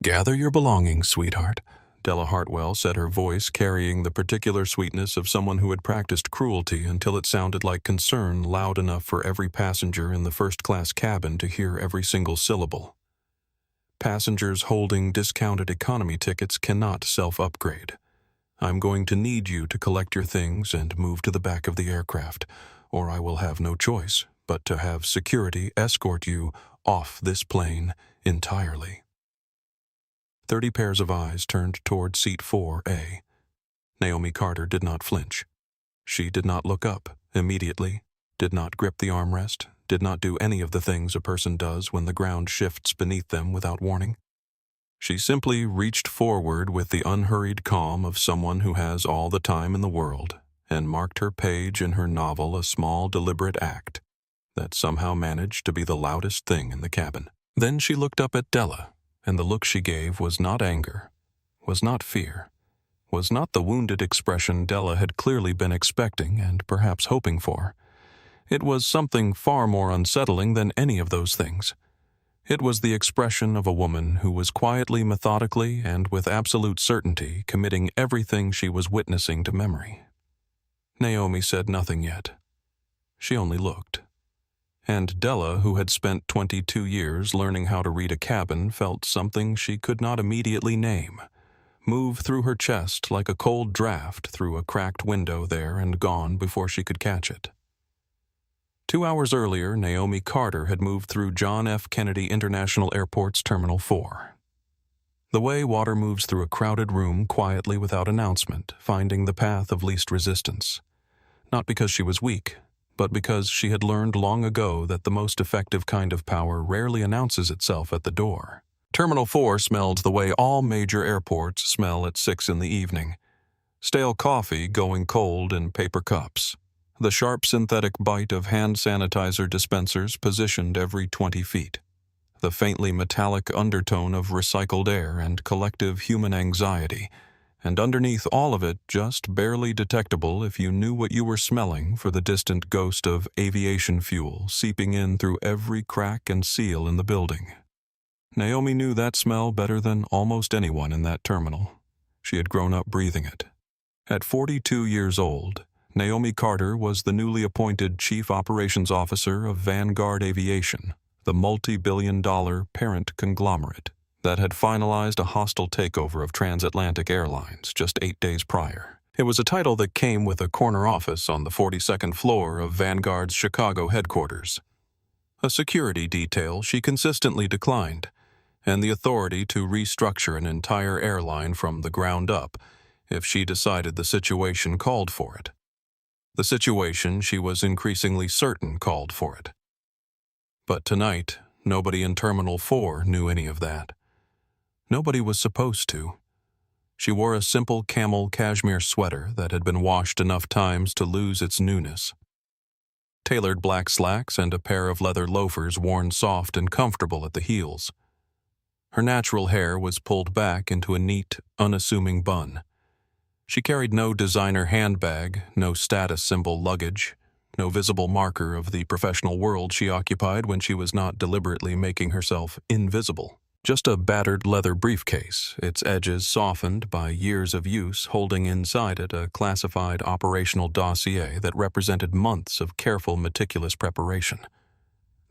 "Gather your belongings, sweetheart," Della Hartwell said, her voice carrying the particular sweetness of someone who had practiced cruelty until it sounded like concern loud enough for every passenger in the first-class cabin to hear every single syllable. Passengers holding discounted economy tickets cannot self-upgrade. I'm going to need you to collect your things and move to the back of the aircraft, or I will have no choice but to have security escort you off this plane entirely. 30 pairs of eyes turned toward seat 4A. Naomi Carter did not flinch. She did not look up immediately, did not grip the armrest, did not do any of the things a person does when the ground shifts beneath them without warning. She simply reached forward with the unhurried calm of someone who has all the time in the world and marked her page in her novel a small, deliberate act that somehow managed to be the loudest thing in the cabin. Then she looked up at Della, and the look she gave was not anger, was not fear, was not the wounded expression Della had clearly been expecting and perhaps hoping for. It was something far more unsettling than any of those things. It was the expression of a woman who was quietly, methodically, and with absolute certainty committing everything she was witnessing to memory. Naomi said nothing yet. She only looked. And Della, who had spent 22 years learning how to read a cabin, felt something she could not immediately name move through her chest like a cold draft through a cracked window there and gone before she could catch it. 2 hours earlier, Naomi Carter had moved through John F. Kennedy International Airport's Terminal 4. The way water moves through a crowded room quietly without announcement, finding the path of least resistance. Not because she was weak, but because she had learned long ago that the most effective kind of power rarely announces itself at the door. Terminal 4 smelled the way all major airports smell at 6 in the evening. Stale coffee going cold in paper cups. The sharp synthetic bite of hand sanitizer dispensers positioned every 20 feet. The faintly metallic undertone of recycled air and collective human anxiety, and underneath all of it just barely detectable if you knew what you were smelling for the distant ghost of aviation fuel seeping in through every crack and seal in the building. Naomi knew that smell better than almost anyone in that terminal. She had grown up breathing it. At 42 years old, Naomi Carter was the newly appointed Chief Operations Officer of Vanguard Aviation, the multi-billion-dollar parent conglomerate that had finalized a hostile takeover of transatlantic airlines just 8 days prior. It was a title that came with a corner office on the 42nd floor of Vanguard's Chicago headquarters. A security detail she consistently declined, and the authority to restructure an entire airline from the ground up if she decided the situation called for it. The situation she was increasingly certain called for it. But tonight, nobody in Terminal 4 knew any of that. Nobody was supposed to. She wore a simple camel cashmere sweater that had been washed enough times to lose its newness. Tailored black slacks and a pair of leather loafers worn soft and comfortable at the heels. Her natural hair was pulled back into a neat, unassuming bun. She carried no designer handbag, no status symbol luggage, no visible marker of the professional world she occupied when she was not deliberately making herself invisible. Just a battered leather briefcase, its edges softened by years of use, holding inside it a classified operational dossier that represented months of careful, meticulous preparation.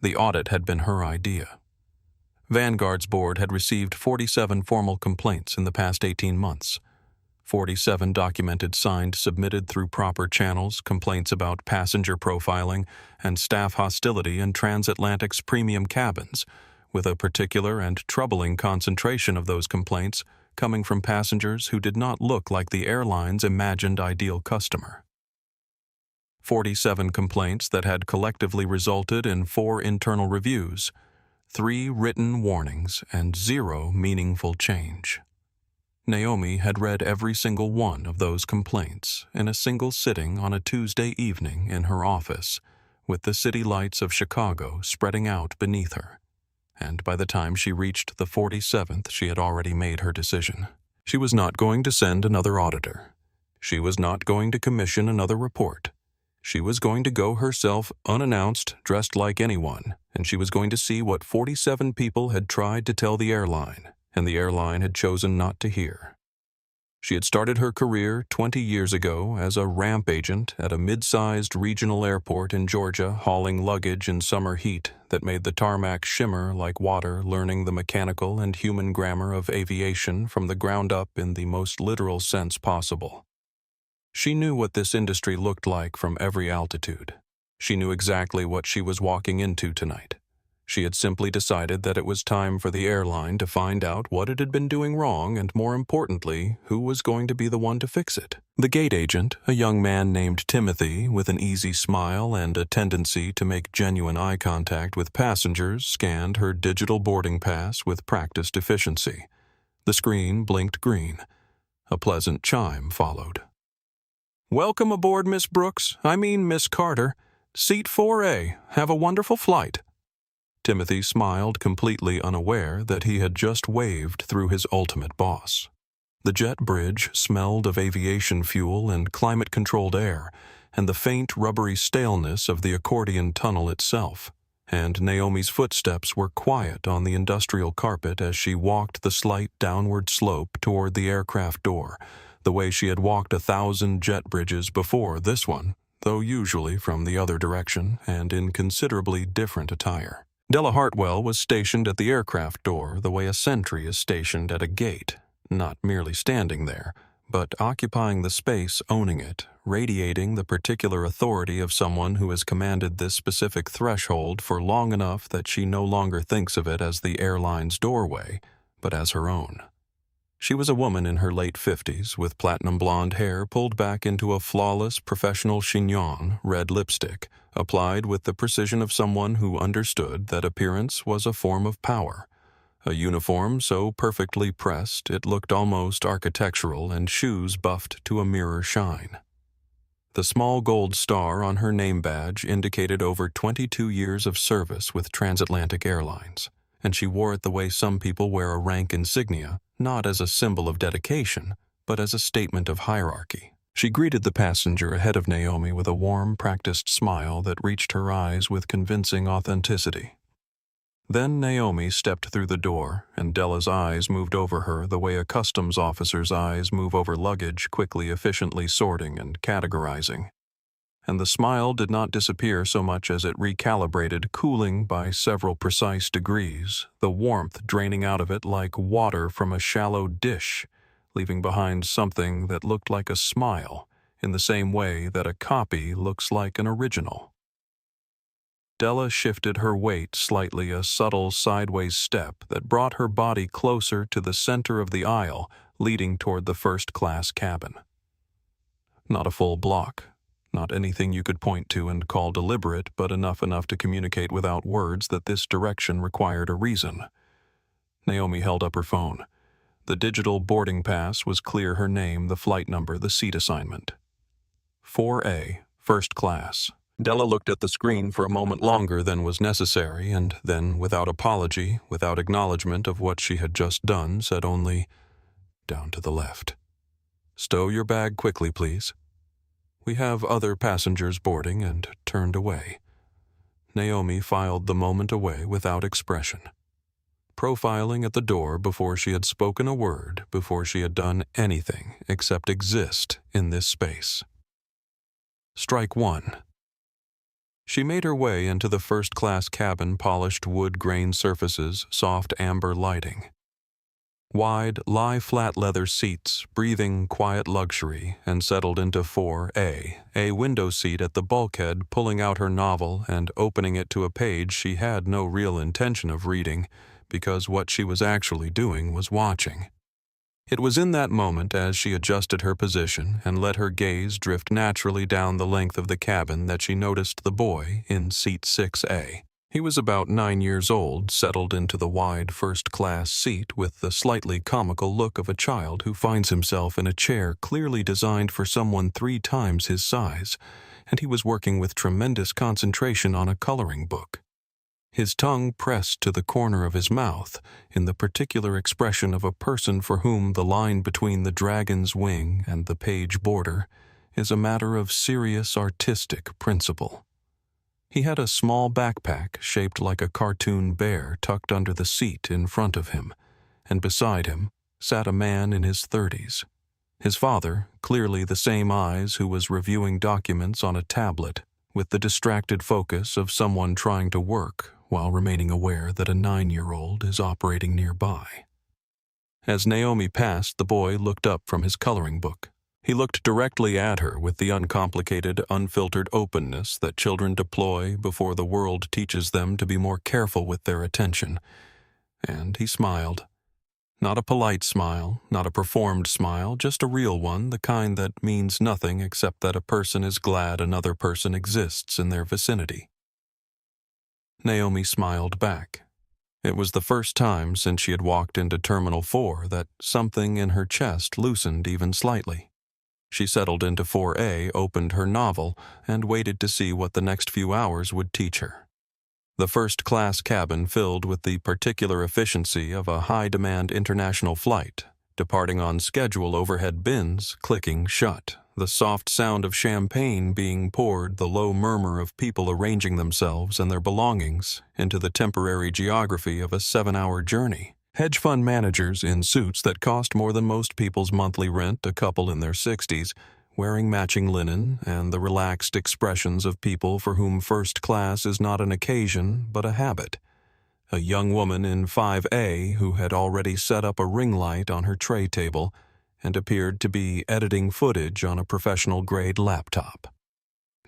The audit had been her idea. Vanguard's board had received 47 formal complaints in the past 18 months. 47 documented, signed, submitted through proper channels, complaints about passenger profiling and staff hostility in transatlantic's premium cabins, with a particular and troubling concentration of those complaints coming from passengers who did not look like the airline's imagined ideal customer. 47 complaints that had collectively resulted in 4 internal reviews, 3 written warnings, and 0 meaningful change. Naomi had read every single one of those complaints in a single sitting on a Tuesday evening in her office, with the city lights of Chicago spreading out beneath her. And by the time she reached the 47th, she had already made her decision. She was not going to send another auditor. She was not going to commission another report. She was going to go herself unannounced, dressed like anyone, and she was going to see what 47 people had tried to tell the airline, and the airline had chosen not to hear. She had started her career 20 years ago as a ramp agent at a mid-sized regional airport in Georgia, hauling luggage in summer heat that made the tarmac shimmer like water, learning the mechanical and human grammar of aviation from the ground up in the most literal sense possible. She knew what this industry looked like from every altitude. She knew exactly what she was walking into tonight. She had simply decided that it was time for the airline to find out what it had been doing wrong and, more importantly, who was going to be the one to fix it. The gate agent, a young man named Timothy with an easy smile and a tendency to make genuine eye contact with passengers, scanned her digital boarding pass with practiced efficiency. The screen blinked green. A pleasant chime followed. "Welcome aboard, Miss Brooks. Miss Carter. Seat 4A. Have a wonderful flight." Timothy smiled, completely unaware that he had just waved through his ultimate boss. The jet bridge smelled of aviation fuel and climate-controlled air, and the faint, rubbery staleness of the accordion tunnel itself. And Naomi's footsteps were quiet on the industrial carpet as she walked the slight downward slope toward the aircraft door, the way she had walked 1,000 jet bridges before this one, though usually from the other direction and in considerably different attire. Della Hartwell was stationed at the aircraft door the way a sentry is stationed at a gate, not merely standing there, but occupying the space, owning it, radiating the particular authority of someone who has commanded this specific threshold for long enough that she no longer thinks of it as the airline's doorway, but as her own. She was a woman in her late 50s, with platinum blonde hair pulled back into a flawless professional chignon red lipstick, applied with the precision of someone who understood that appearance was a form of power. A uniform so perfectly pressed it looked almost architectural, and shoes buffed to a mirror shine. The small gold star on her name badge indicated over 22 years of service with Transatlantic Airlines, and she wore it the way some people wear a rank insignia, not as a symbol of dedication, but as a statement of hierarchy. She greeted the passenger ahead of Naomi with a warm, practiced smile that reached her eyes with convincing authenticity. Then Naomi stepped through the door, and Della's eyes moved over her the way a customs officer's eyes move over luggage, quickly, efficiently sorting and categorizing. And the smile did not disappear so much as it recalibrated, cooling by several precise degrees, the warmth draining out of it like water from a shallow dish, leaving behind something that looked like a smile, in the same way that a copy looks like an original. Della shifted her weight slightly, a subtle sideways step that brought her body closer to the center of the aisle, leading toward the first-class cabin. Not a full block. Not anything you could point to and call deliberate, but enough to communicate without words that this direction required a reason. Naomi held up her phone. The digital boarding pass was clear: her name, the flight number, the seat assignment. 4A, first class. Della looked at the screen for a moment longer than was necessary, and then, without apology, without acknowledgement of what she had just done, said only, "Down to the left. Stow your bag quickly, please. We have other passengers boarding," and turned away. Naomi filed the moment away without expression, profiling at the door before she had spoken a word, before she had done anything except exist in this space. Strike one. She made her way into the first-class cabin, polished wood grain surfaces, soft amber lighting. Wide, lie-flat leather seats, breathing quiet luxury, and settled into 4A, a window seat at the bulkhead, pulling out her novel and opening it to a page she had no real intention of reading, because what she was actually doing was watching. It was in that moment, as she adjusted her position and let her gaze drift naturally down the length of the cabin, that she noticed the boy in seat 6A. He was about 9 years old, settled into the wide first-class seat with the slightly comical look of a child who finds himself in a chair clearly designed for someone 3 times his size, and he was working with tremendous concentration on a coloring book. His tongue pressed to the corner of his mouth in the particular expression of a person for whom the line between the dragon's wing and the page border is a matter of serious artistic principle. He had a small backpack shaped like a cartoon bear tucked under the seat in front of him, and beside him sat a man in his 30s. His father, clearly the same eyes who was reviewing documents on a tablet, with the distracted focus of someone trying to work while remaining aware that a 9-year-old is operating nearby. As Naomi passed, the boy looked up from his coloring book. He looked directly at her with the uncomplicated, unfiltered openness that children deploy before the world teaches them to be more careful with their attention. And he smiled. Not a polite smile, not a performed smile, just a real one, the kind that means nothing except that a person is glad another person exists in their vicinity. Naomi smiled back. It was the first time since she had walked into Terminal 4 that something in her chest loosened even slightly. She settled into 4A, opened her novel, and waited to see what the next few hours would teach her. The first-class cabin filled with the particular efficiency of a high-demand international flight, departing on schedule, overhead bins clicking shut, the soft sound of champagne being poured, the low murmur of people arranging themselves and their belongings into the temporary geography of a 7-hour journey. Hedge fund managers in suits that cost more than most people's monthly rent, a couple in their 60s, wearing matching linen, and the relaxed expressions of people for whom first class is not an occasion but a habit. A young woman in 5A who had already set up a ring light on her tray table and appeared to be editing footage on a professional-grade laptop.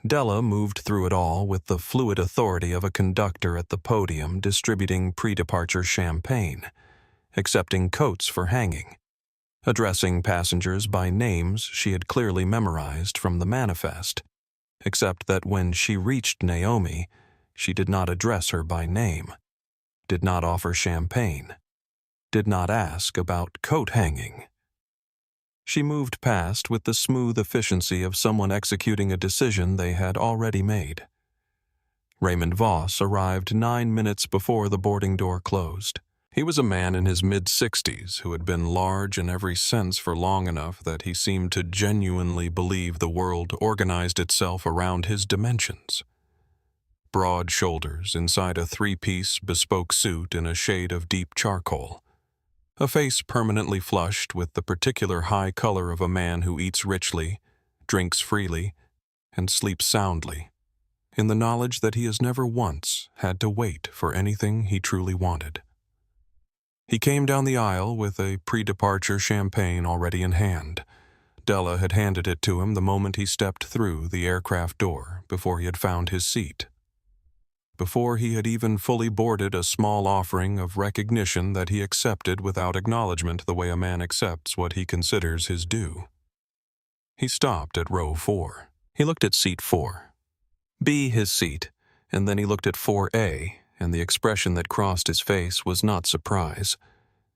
Della moved through it all with the fluid authority of a conductor at the podium distributing pre-departure champagne, accepting coats for hanging, addressing passengers by names she had clearly memorized from the manifest, except that when she reached Naomi, she did not address her by name, did not offer champagne, did not ask about coat hanging. She moved past with the smooth efficiency of someone executing a decision they had already made. Raymond Voss arrived 9 minutes before the boarding door closed. He was a man in his mid-60s who had been large in every sense for long enough that he seemed to genuinely believe the world organized itself around his dimensions. Broad shoulders inside a 3-piece bespoke suit in a shade of deep charcoal. A face permanently flushed with the particular high color of a man who eats richly, drinks freely, and sleeps soundly, in the knowledge that he has never once had to wait for anything he truly wanted. He came down the aisle with a pre-departure champagne already in hand. Della had handed it to him the moment he stepped through the aircraft door before he had found his seat. Before he had even fully boarded a small offering of recognition that he accepted without acknowledgement the way a man accepts what he considers his due. He stopped at row 4. He looked at seat 4. B, his seat, and then he looked at 4A, and the expression that crossed his face was not surprise.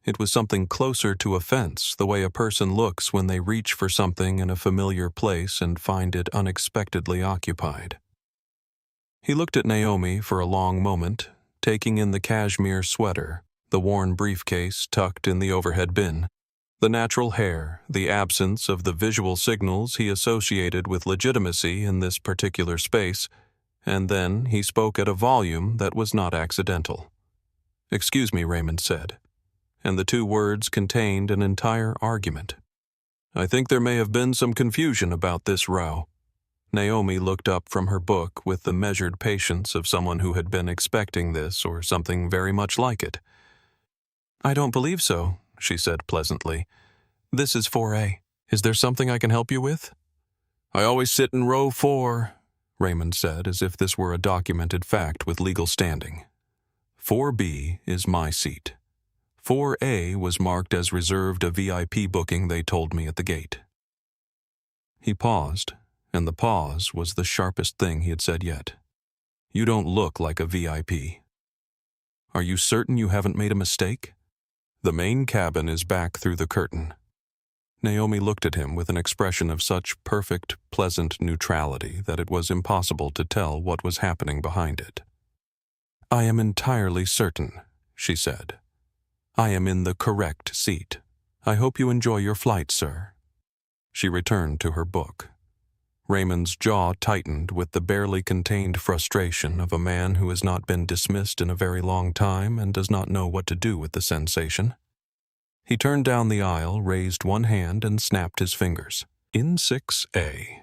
It was something closer to offense, the way a person looks when they reach for something in a familiar place and find it unexpectedly occupied. He looked at Naomi for a long moment, taking in the cashmere sweater, the worn briefcase tucked in the overhead bin, the natural hair, the absence of the visual signals he associated with legitimacy in this particular space, and then he spoke at a volume that was not accidental. "Excuse me," Raymond said, and the 2 words contained an entire argument. "I think there may have been some confusion about this row." Naomi looked up from her book with the measured patience of someone who had been expecting this or something very much like it. "I don't believe so," she said pleasantly. "This is 4A. Is there something I can help you with?" "I always sit in row 4, Raymond said, as if this were a documented fact with legal standing. 4B is my seat. 4A was marked as reserved, a VIP booking they told me at the gate. He paused, and the pause was the sharpest thing he had said yet. "You don't look like a VIP. Are you certain you haven't made a mistake? The main cabin is back through the curtain." Naomi looked at him with an expression of such perfect, pleasant neutrality that it was impossible to tell what was happening behind it. "I am entirely certain," she said. "I am in the correct seat. I hope you enjoy your flight, sir." She returned to her book. Raymond's jaw tightened with the barely contained frustration of a man who has not been dismissed in a very long time and does not know what to do with the sensation. He turned down the aisle, raised one hand, and snapped his fingers. In 6A.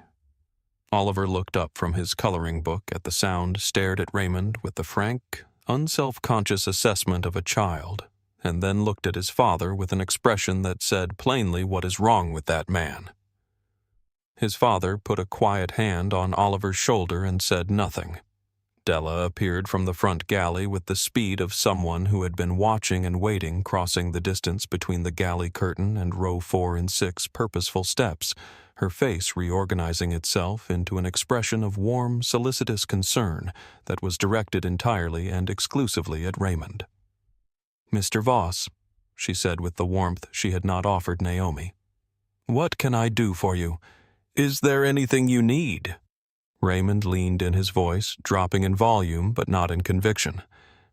Oliver looked up from his coloring book at the sound, stared at Raymond with the frank, unself-conscious assessment of a child, and then looked at his father with an expression that said plainly what is wrong with that man. His father put a quiet hand on Oliver's shoulder and said nothing. Della appeared from the front galley with the speed of someone who had been watching and waiting, crossing the distance between the galley curtain and row 4 and 6 purposeful steps, her face reorganizing itself into an expression of warm, solicitous concern that was directed entirely and exclusively at Raymond. "Mr. Voss," she said with the warmth she had not offered Naomi. "What can I do for you? Is there anything you need?" Raymond leaned in his voice, dropping in volume but not in conviction,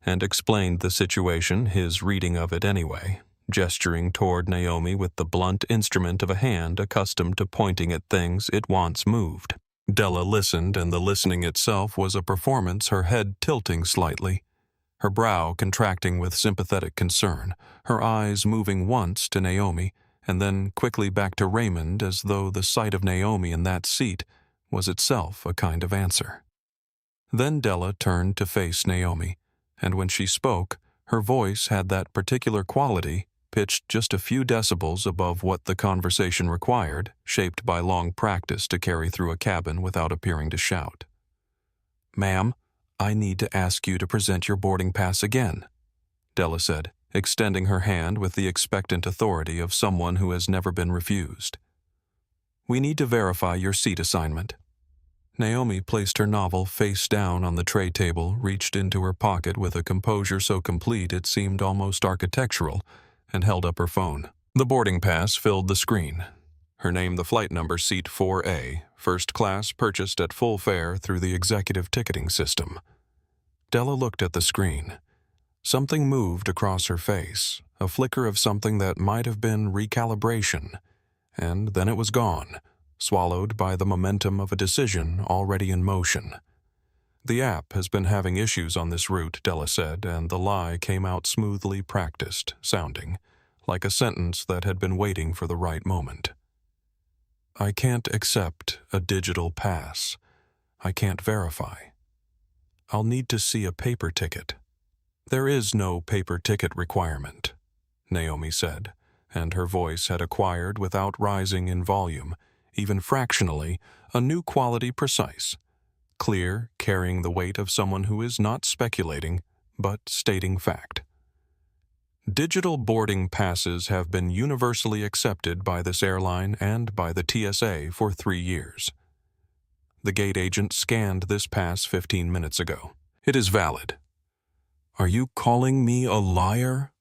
and explained the situation, his reading of it anyway, gesturing toward Naomi with the blunt instrument of a hand accustomed to pointing at things it once moved. Della listened, and the listening itself was a performance, her head tilting slightly, her brow contracting with sympathetic concern, her eyes moving once to Naomi, and then quickly back to Raymond, as though the sight of Naomi in that seat was itself a kind of answer. Then Della turned to face Naomi, and when she spoke, her voice had that particular quality, pitched just a few decibels above what the conversation required, shaped by long practice to carry through a cabin without appearing to shout. "Ma'am, I need to ask you to present your boarding pass again," Della said, extending her hand with the expectant authority of someone who has never been refused. "We need to verify your seat assignment." Naomi placed her novel face down on the tray table, reached into her pocket with a composure so complete it seemed almost architectural, and held up her phone. The boarding pass filled the screen. Her name, the flight number, seat 4A, first class, purchased at full fare through the executive ticketing system. Della looked at the screen. Something moved across her face, a flicker of something that might have been recalibration, and then it was gone, swallowed by the momentum of a decision already in motion. "The app has been having issues on this route," Della said, and the lie came out smoothly practiced, sounding like a sentence that had been waiting for the right moment. "I can't accept a digital pass. I can't verify. I'll need to see a paper ticket." "There is no paper ticket requirement," Naomi said, and her voice had acquired, without rising in volume, even fractionally, a new quality, precise, clear, carrying the weight of someone who is not speculating, but stating fact. "Digital boarding passes have been universally accepted by this airline and by the TSA for 3 years. The gate agent scanned this pass 15 minutes ago. It is valid." "Are you calling me a liar?"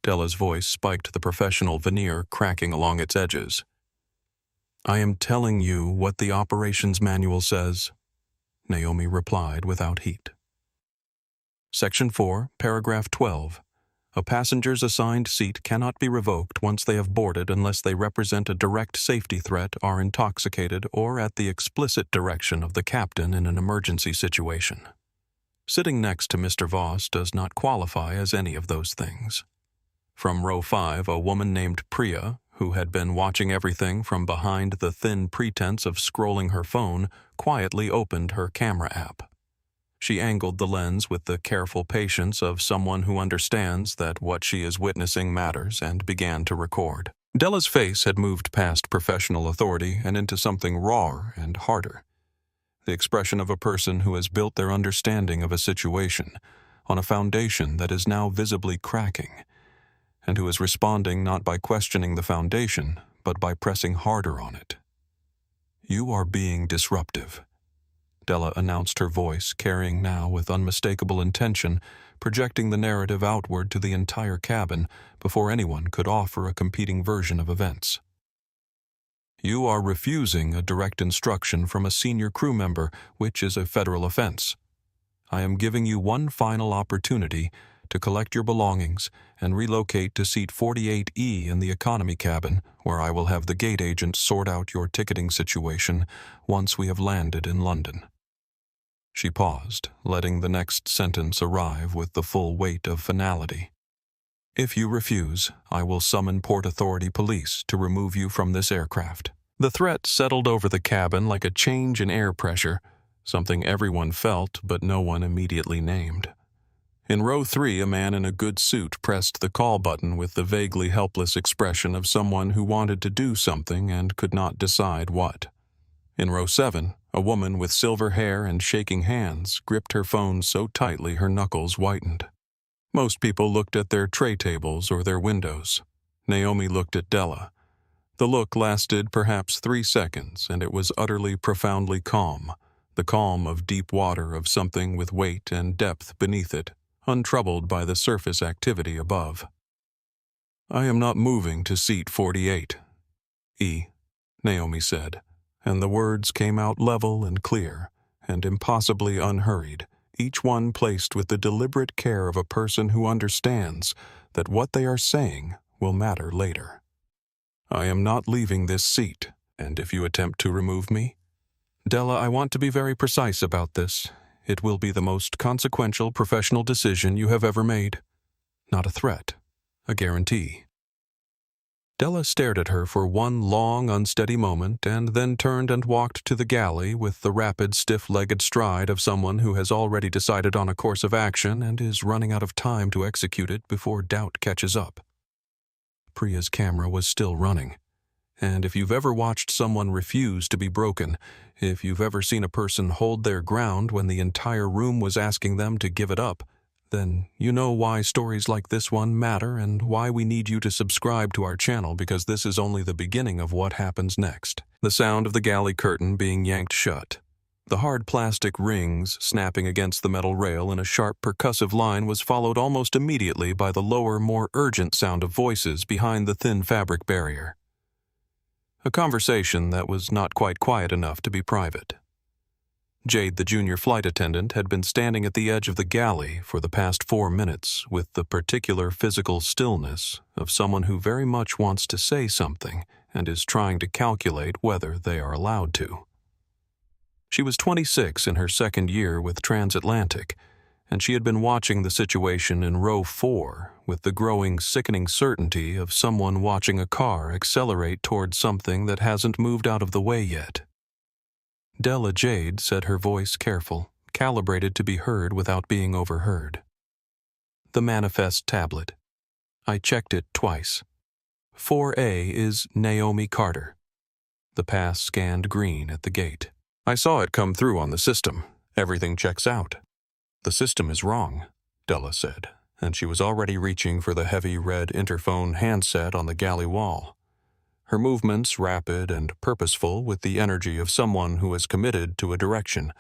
Della's voice spiked, the professional veneer cracking along its edges. "I am telling you what the operations manual says," Naomi replied without heat. Section 4, paragraph 12. A passenger's assigned seat cannot be revoked once they have boarded unless they represent a direct safety threat, are intoxicated, or at the explicit direction of the captain in an emergency situation. Sitting next to Mr. Voss does not qualify as any of those things. From row 5, a woman named Priya, who had been watching everything from behind the thin pretense of scrolling her phone, quietly opened her camera app. She angled the lens with the careful patience of someone who understands that what she is witnessing matters, and began to record. Della's face had moved past professional authority and into something rawer and harder. The expression of a person who has built their understanding of a situation on a foundation that is now visibly cracking, and who is responding not by questioning the foundation, but by pressing harder on it. "You are being disruptive," Della announced, her voice carrying now with unmistakable intention, projecting the narrative outward to the entire cabin before anyone could offer a competing version of events. "You are refusing a direct instruction from a senior crew member, which is a federal offense. I am giving you one final opportunity to collect your belongings and relocate to seat 48E in the economy cabin, where I will have the gate agent sort out your ticketing situation once we have landed in London." She paused, letting the next sentence arrive with the full weight of finality. If you refuse, I will summon Port Authority police to remove you from this aircraft." The threat settled over the cabin like a change in air pressure, something everyone felt but no one immediately named. In row 3, a man in a good suit pressed the call button with the vaguely helpless expression of someone who wanted to do something and could not decide what. In row 7, a woman with silver hair and shaking hands gripped her phone so tightly her knuckles whitened. Most people looked at their tray tables or their windows. Naomi looked at Della. The look lasted perhaps 3 seconds, and it was utterly profoundly calm, the calm of deep water of something with weight and depth beneath it, untroubled by the surface activity above. "I am not moving to seat 48, Naomi said, and the words came out level and clear, and impossibly unhurried, each one placed with the deliberate care of a person who understands that what they are saying will matter later. I am not leaving this seat, and if you attempt to remove me—" "Della, I want to be very precise about this. It will be the most consequential professional decision you have ever made. Not a threat, a guarantee." Della stared at her for one long, unsteady moment and then turned and walked to the galley with the rapid, stiff-legged stride of someone who has already decided on a course of action and is running out of time to execute it before doubt catches up. Priya's camera was still running. And if you've ever watched someone refuse to be broken, if you've ever seen a person hold their ground when the entire room was asking them to give it up, then you know why stories like this one matter and why we need you to subscribe to our channel, because this is only the beginning of what happens next. The sound of the galley curtain being yanked shut. The hard plastic rings snapping against the metal rail in a sharp percussive line was followed almost immediately by the lower, more urgent sound of voices behind the thin fabric barrier. A conversation that was not quite quiet enough to be private. Jade, the junior flight attendant, had been standing at the edge of the galley for the past 4 minutes with the particular physical stillness of someone who very much wants to say something and is trying to calculate whether they are allowed to. She was 26 in her second year with Transatlantic, and she had been watching the situation in row 4 with the growing, sickening certainty of someone watching a car accelerate towards something that hasn't moved out of the way yet. Della Jade said, her voice careful, calibrated to be heard without being overheard. "The manifest tablet. I checked it twice. 4A is Naomi Carter." The pass scanned green at the gate. "I saw it come through on the system. Everything checks out." "The system is wrong," Della said, and she was already reaching for the heavy red interphone handset on the galley wall. Her movements rapid and purposeful with the energy of someone who is committed to a direction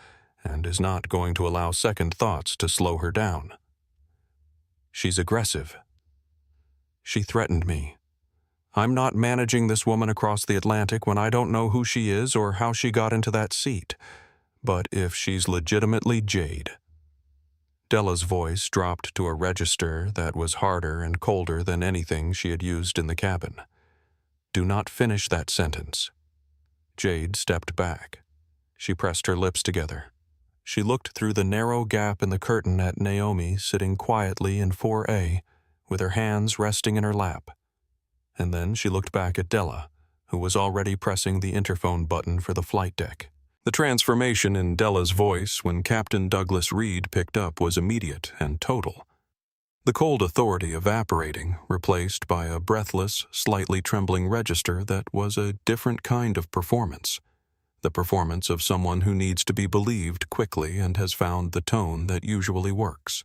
and is not going to allow second thoughts to slow her down. "She's aggressive. She threatened me. I'm not managing this woman across the Atlantic when I don't know who she is or how she got into that seat. But if she's legitimately Jade—" Della's voice dropped to a register that was harder and colder than anything she had used in the cabin. "Do not finish that sentence." Jade stepped back. She pressed her lips together. She looked through the narrow gap in the curtain at Naomi sitting quietly in 4A, with her hands resting in her lap. And then she looked back at Della, who was already pressing the interphone button for the flight deck. The transformation in Della's voice when Captain Douglas Reed picked up was immediate and total. The cold authority evaporating, replaced by a breathless, slightly trembling register that was a different kind of performance. The performance of someone who needs to be believed quickly and has found the tone that usually works.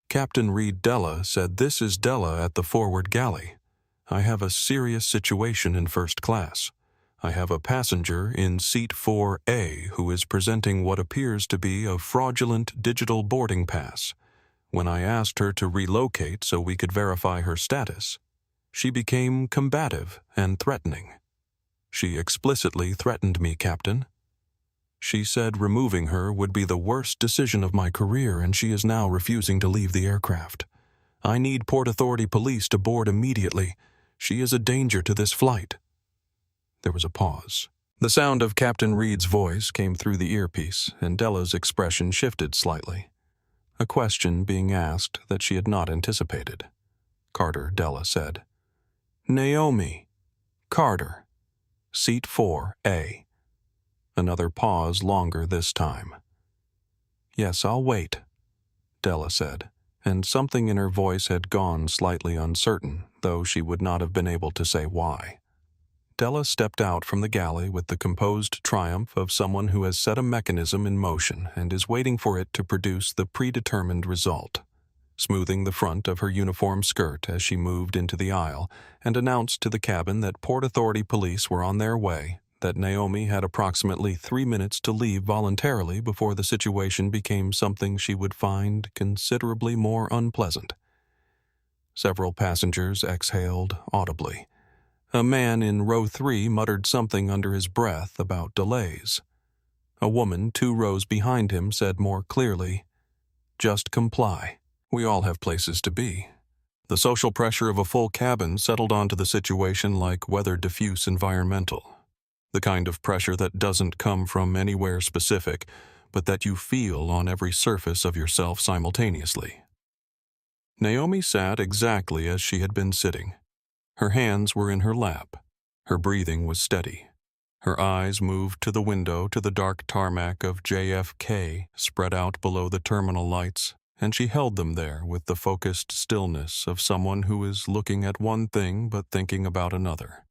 Captain Reed Della said, "This is Della at the forward galley. I have a serious situation in first class. I have a passenger in seat 4A who is presenting what appears to be a fraudulent digital boarding pass. When I asked her to relocate so we could verify her status, she became combative and threatening. She explicitly threatened me, Captain. She said removing her would be the worst decision of my career, and she is now refusing to leave the aircraft. I need Port Authority police to board immediately. She is a danger to this flight." There was a pause. The sound of Captain Reed's voice came through the earpiece, and Della's expression shifted slightly. A question being asked that she had not anticipated. Carter, Della said. Naomi Carter, seat 4A. Another pause, longer this time. Yes, I'll wait, Della said, and something in her voice had gone slightly uncertain, though she would not have been able to say why. Della stepped out from the galley with the composed triumph of someone who has set a mechanism in motion and is waiting for it to produce the predetermined result, smoothing the front of her uniform skirt as she moved into the aisle and announced to the cabin that Port Authority police were on their way, that Naomi had approximately 3 minutes to leave voluntarily before the situation became something she would find considerably more unpleasant. Several passengers exhaled audibly. A man in row 3 muttered something under his breath about delays. A woman 2 rows behind him said more clearly, "Just comply. We all have places to be." The social pressure of a full cabin settled onto the situation like weather diffuse environmental. The kind of pressure that doesn't come from anywhere specific, but that you feel on every surface of yourself simultaneously. Naomi sat exactly as she had been sitting. Her hands were in her lap. Her breathing was steady. Her eyes moved to the window to the dark tarmac of JFK spread out below the terminal lights, and she held them there with the focused stillness of someone who is looking at one thing but thinking about another,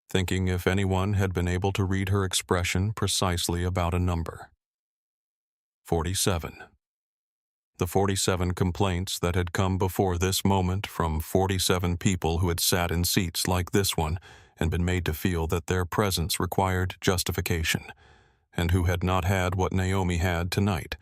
thinking if anyone had been able to read her expression precisely about a number. 47. The 47 complaints that had come before this moment from 47 people who had sat in seats like this one and been made to feel that their presence required justification, and who had not had what Naomi had tonight: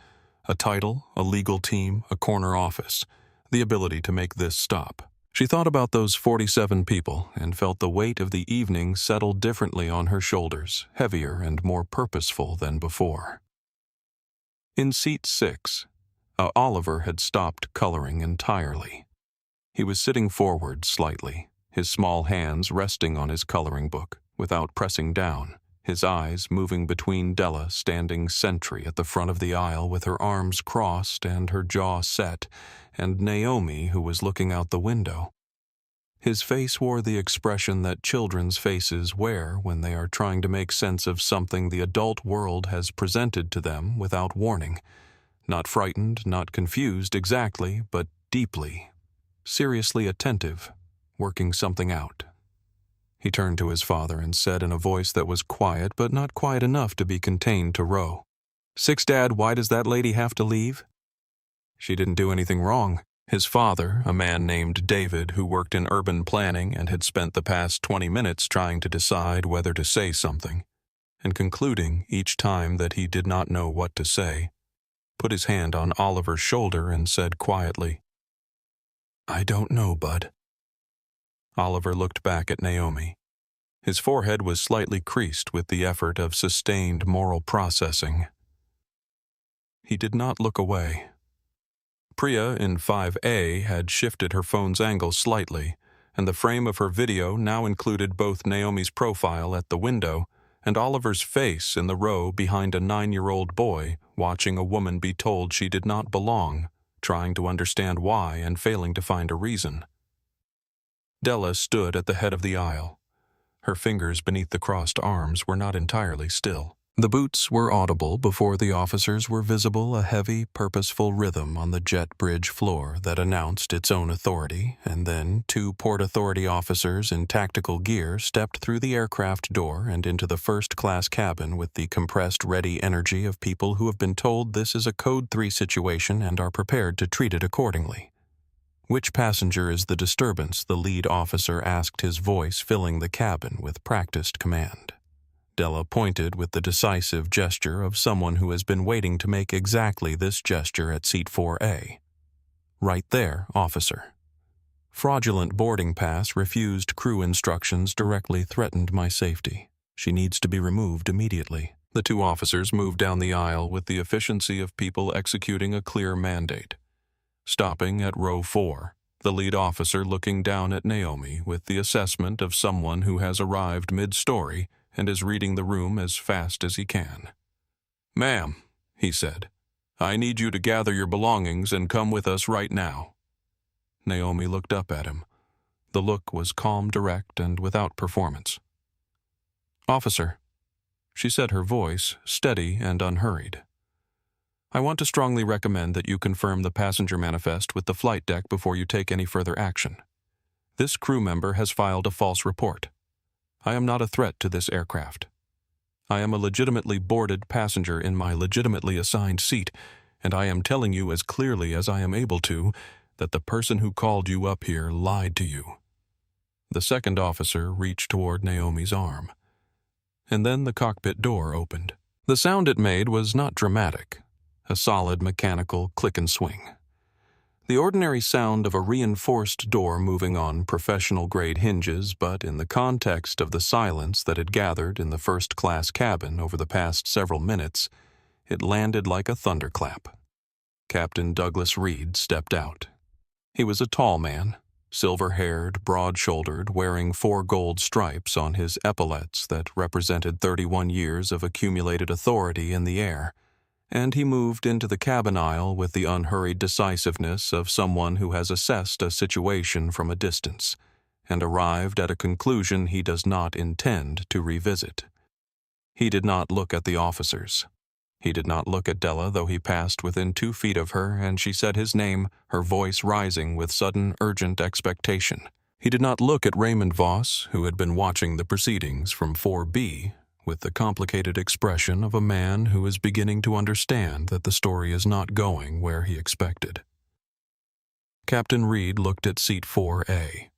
a title, a legal team, a corner office, the ability to make this stop. She thought about those 47 people and felt the weight of the evening settle differently on her shoulders, heavier and more purposeful than before. In seat 6, Oliver had stopped coloring entirely. He was sitting forward slightly, his small hands resting on his coloring book, without pressing down, his eyes moving between Della standing sentry at the front of the aisle with her arms crossed and her jaw set, and Naomi, who was looking out the window. His face wore the expression that children's faces wear when they are trying to make sense of something the adult world has presented to them without warning. Not frightened, not confused exactly, but deeply, seriously attentive, working something out. He turned to his father and said in a voice that was quiet but not quiet enough to be contained to Roe, "Six, Dad, why does that lady have to leave?" "She didn't do anything wrong." His father, a man named David who worked in urban planning and had spent the past 20 minutes trying to decide whether to say something, and concluding each time that he did not know what to say, put his hand on Oliver's shoulder and said quietly, "I don't know, Bud." Oliver looked back at Naomi. His forehead was slightly creased with the effort of sustained moral processing. He did not look away. Priya in 5A had shifted her phone's angle slightly, and the frame of her video now included both Naomi's profile at the window and Oliver's face in the row behind a 9-year-old boy watching a woman be told she did not belong, trying to understand why and failing to find a reason. Della stood at the head of the aisle. Her fingers beneath the crossed arms were not entirely still. The boots were audible before the officers were visible, a heavy, purposeful rhythm on the jet bridge floor that announced its own authority, and then 2 Port Authority officers in tactical gear stepped through the aircraft door and into the first-class cabin with the compressed, ready energy of people who have been told this is a Code 3 situation and are prepared to treat it accordingly. "Which passenger is the disturbance?" the lead officer asked, his voice filling the cabin with practiced command. Della pointed with the decisive gesture of someone who has been waiting to make exactly this gesture at seat 4A. "Right there, officer." Fraudulent boarding pass, refused crew instructions directly threatened my safety. She needs to be removed immediately. The 2 officers moved down the aisle with the efficiency of people executing a clear mandate. Stopping at row 4, the lead officer looking down at Naomi with the assessment of someone who has arrived mid-story and is reading the room as fast as he can. "Ma'am," he said, "I need you to gather your belongings and come with us right now." Naomi looked up at him, The look was calm, direct, and without performance. "Officer," she said, her voice steady and unhurried. "I want to strongly recommend that you confirm the passenger manifest with the flight deck before you take any further action. This crew member has filed a false report. I am not a threat to this aircraft. I am a legitimately boarded passenger in my legitimately assigned seat, and I am telling you as clearly as I am able to that the person who called you up here lied to you." The second officer reached toward Naomi's arm. And then the cockpit door opened. The sound it made was not dramatic, a solid mechanical click and swing. The ordinary sound of a reinforced door moving on professional-grade hinges, but in the context of the silence that had gathered in the first-class cabin over the past several minutes, it landed like a thunderclap. Captain Douglas Reed stepped out. He was a tall man, silver-haired, broad-shouldered, wearing 4 gold stripes on his epaulets that represented 31 years of accumulated authority in the air, and he moved into the cabin aisle with the unhurried decisiveness of someone who has assessed a situation from a distance and arrived at a conclusion he does not intend to revisit. He did not look at the officers. He did not look at Della, though he passed within 2 feet of her and she said his name, her voice rising with sudden, urgent expectation. He did not look at Raymond Voss, who had been watching the proceedings from 4B, with the complicated expression of a man who is beginning to understand that the story is not going where he expected. Captain Reed looked at seat 4A.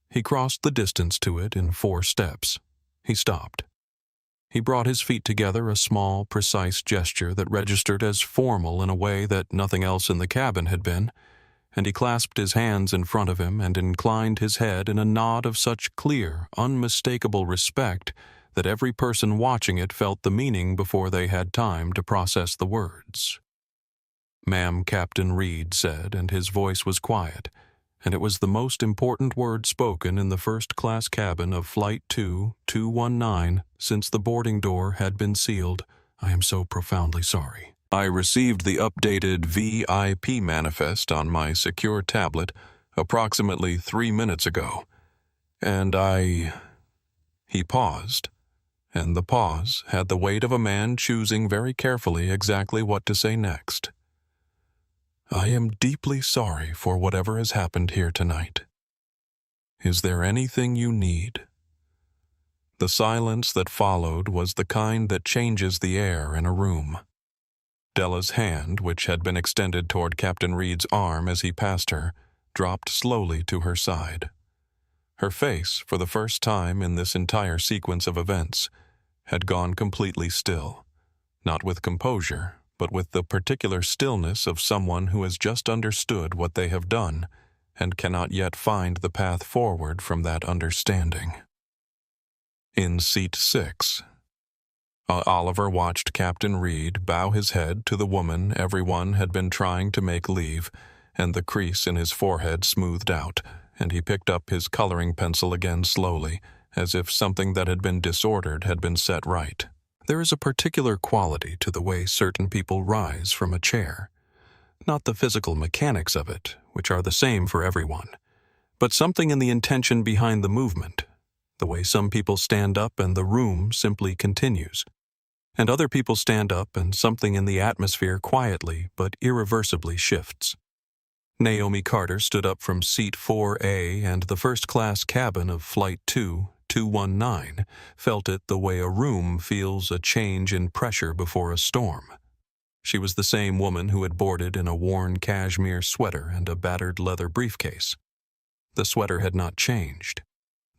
He crossed the distance to it in 4 steps. He stopped. He brought his feet together, a small, precise gesture that registered as formal in a way that nothing else in the cabin had been, and he clasped his hands in front of him and inclined his head in a nod of such clear, unmistakable respect that every person watching it felt the meaning before they had time to process the words. "Ma'am," Captain Reed said, and his voice was quiet, and it was the most important word spoken in the first-class cabin of Flight 219 since the boarding door had been sealed. "I am so profoundly sorry. I received the updated VIP manifest on my secure tablet approximately 3 minutes ago, and He paused, and the pause had the weight of a man choosing very carefully exactly what to say next. "I am deeply sorry for whatever has happened here tonight. Is there anything you need?" The silence that followed was the kind that changes the air in a room. Della's hand, which had been extended toward Captain Reed's arm as he passed her, dropped slowly to her side. Her face, for the first time in this entire sequence of events, had gone completely still, not with composure, but with the particular stillness of someone who has just understood what they have done and cannot yet find the path forward from that understanding. In seat 6, Oliver watched Captain Reed bow his head to the woman everyone had been trying to make leave, and the crease in his forehead smoothed out, and he picked up his coloring pencil again slowly, as if something that had been disordered had been set right. There is a particular quality to the way certain people rise from a chair. Not the physical mechanics of it, which are the same for everyone, but something in the intention behind the movement, the way some people stand up and the room simply continues, and other people stand up and something in the atmosphere quietly but irreversibly shifts. Naomi Carter stood up from seat 4A, and the first-class cabin of Flight 219 felt it the way a room feels a change in pressure before a storm. She was the same woman who had boarded in a worn cashmere sweater and a battered leather briefcase. The sweater had not changed.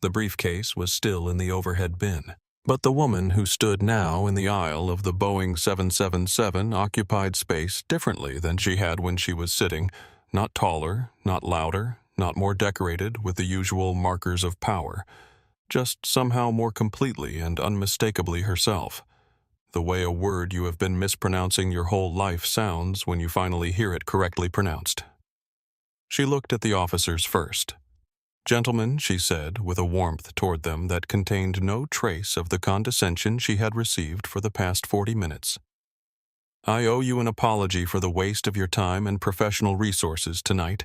The briefcase was still in the overhead bin. But the woman who stood now in the aisle of the Boeing 777 occupied space differently than she had when she was sitting, not taller, not louder, not more decorated with the usual markers of power, just somehow more completely and unmistakably herself, the way a word you have been mispronouncing your whole life sounds when you finally hear it correctly pronounced. She looked at the officers first. "Gentlemen," she said, with a warmth toward them that contained no trace of the condescension she had received for the past 40 minutes. "I owe you an apology for the waste of your time and professional resources tonight,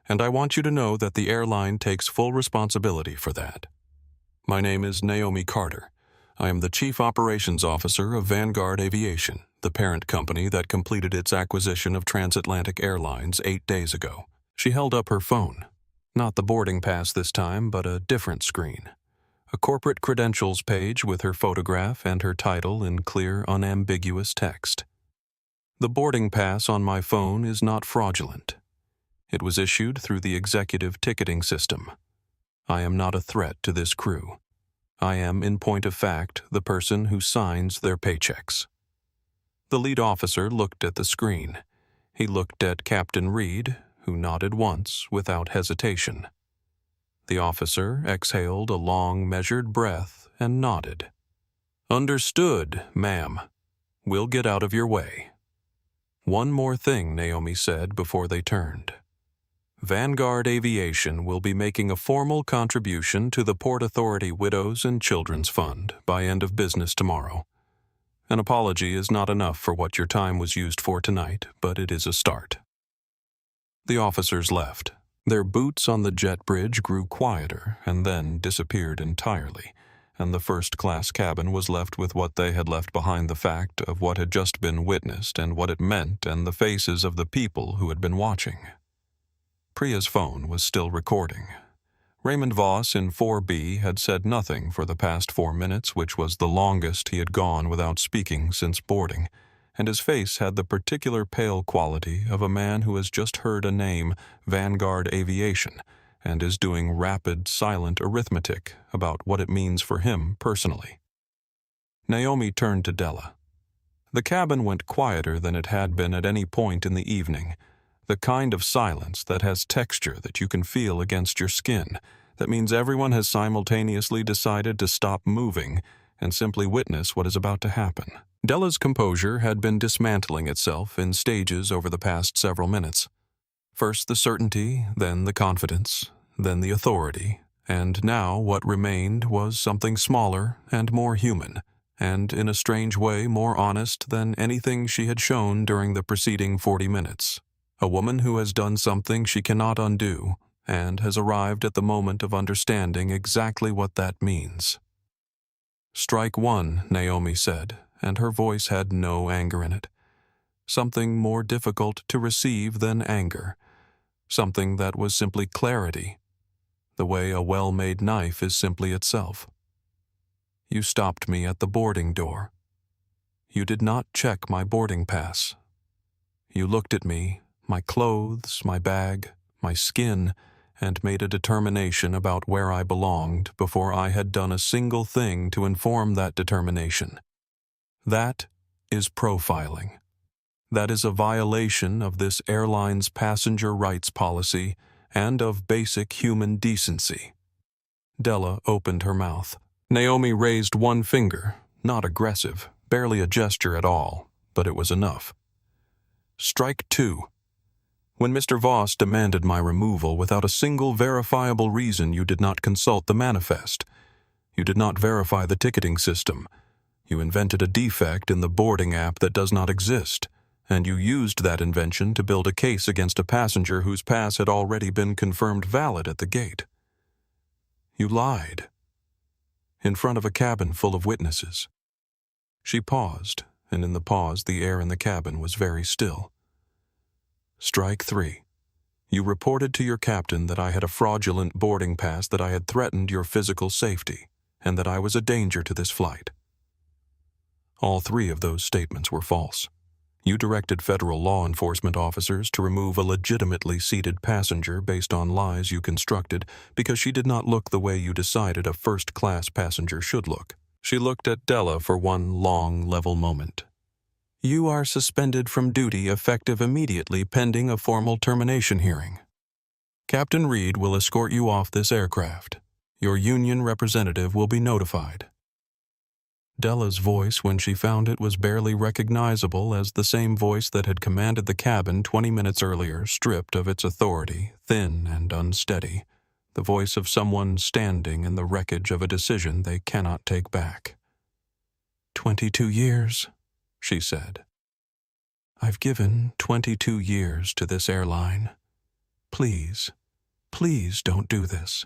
and I want you to know that the airline takes full responsibility for that. My name is Naomi Carter. I am the Chief Operations Officer of Vanguard Aviation, the parent company that completed its acquisition of Transatlantic Airlines 8 days ago. She held up her phone. Not the boarding pass this time, but a different screen. A corporate credentials page with her photograph and her title in clear, unambiguous text. The boarding pass on my phone is not fraudulent. It was issued through the executive ticketing system. I am not a threat to this crew. I am, in point of fact, the person who signs their paychecks. The lead officer looked at the screen. He looked at Captain Reed, who nodded once without hesitation. The officer exhaled a long, measured breath and nodded. "Understood, ma'am. We'll get out of your way." One more thing, Naomi said before they turned. Vanguard Aviation will be making a formal contribution to the Port Authority Widows and Children's Fund by end of business tomorrow. An apology is not enough for what your time was used for tonight, but it is a start. The officers left. Their boots on the jet bridge grew quieter and then disappeared entirely, and the first-class cabin was left with what they had left behind, the fact of what had just been witnessed and what it meant, and the faces of the people who had been watching. Priya's phone was still recording. Raymond Voss in 4B had said nothing for the past 4 minutes, which was the longest he had gone without speaking since boarding, and his face had the particular pale quality of a man who has just heard a name, Vanguard Aviation, and is doing rapid, silent arithmetic about what it means for him personally. Naomi turned to Della. The cabin went quieter than it had been at any point in the evening, the kind of silence that has texture that you can feel against your skin, that means everyone has simultaneously decided to stop moving and simply witness what is about to happen. Della's composure had been dismantling itself in stages over the past several minutes. First the certainty, then the confidence, then the authority, and now what remained was something smaller and more human, and in a strange way more honest than anything she had shown during the preceding 40 minutes. A woman who has done something she cannot undo, and has arrived at the moment of understanding exactly what that means. "Strike one," Naomi said, and her voice had no anger in it. Something more difficult to receive than anger. Something that was simply clarity, the way a well-made knife is simply itself. "You stopped me at the boarding door. You did not check my boarding pass. You looked at me, my clothes, my bag, my skin, and made a determination about where I belonged before I had done a single thing to inform that determination. That is profiling. That is a violation of this airline's passenger rights policy and of basic human decency." Della opened her mouth. Naomi raised one finger, not aggressive, barely a gesture at all, but it was enough. "Strike two. When Mr. Voss demanded my removal without a single verifiable reason, you did not consult the manifest. You did not verify the ticketing system. You invented a defect in the boarding app that does not exist, and you used that invention to build a case against a passenger whose pass had already been confirmed valid at the gate. You lied. In front of a cabin full of witnesses." She paused, and in the pause the air in the cabin was very still. "Strike three. You reported to your captain that I had a fraudulent boarding pass, that I had threatened your physical safety, and that I was a danger to this flight. All three of those statements were false. You directed federal law enforcement officers to remove a legitimately seated passenger based on lies you constructed because she did not look the way you decided a first-class passenger should look." She looked at Della for one long, level moment. "You are suspended from duty effective immediately pending a formal termination hearing. Captain Reed will escort you off this aircraft. Your union representative will be notified." Della's voice, when she found it, was barely recognizable as the same voice that had commanded the cabin 20 minutes earlier, stripped of its authority, thin and unsteady, the voice of someone standing in the wreckage of a decision they cannot take back. 22 years, she said. I've given 22 years to this airline. Please, please don't do this."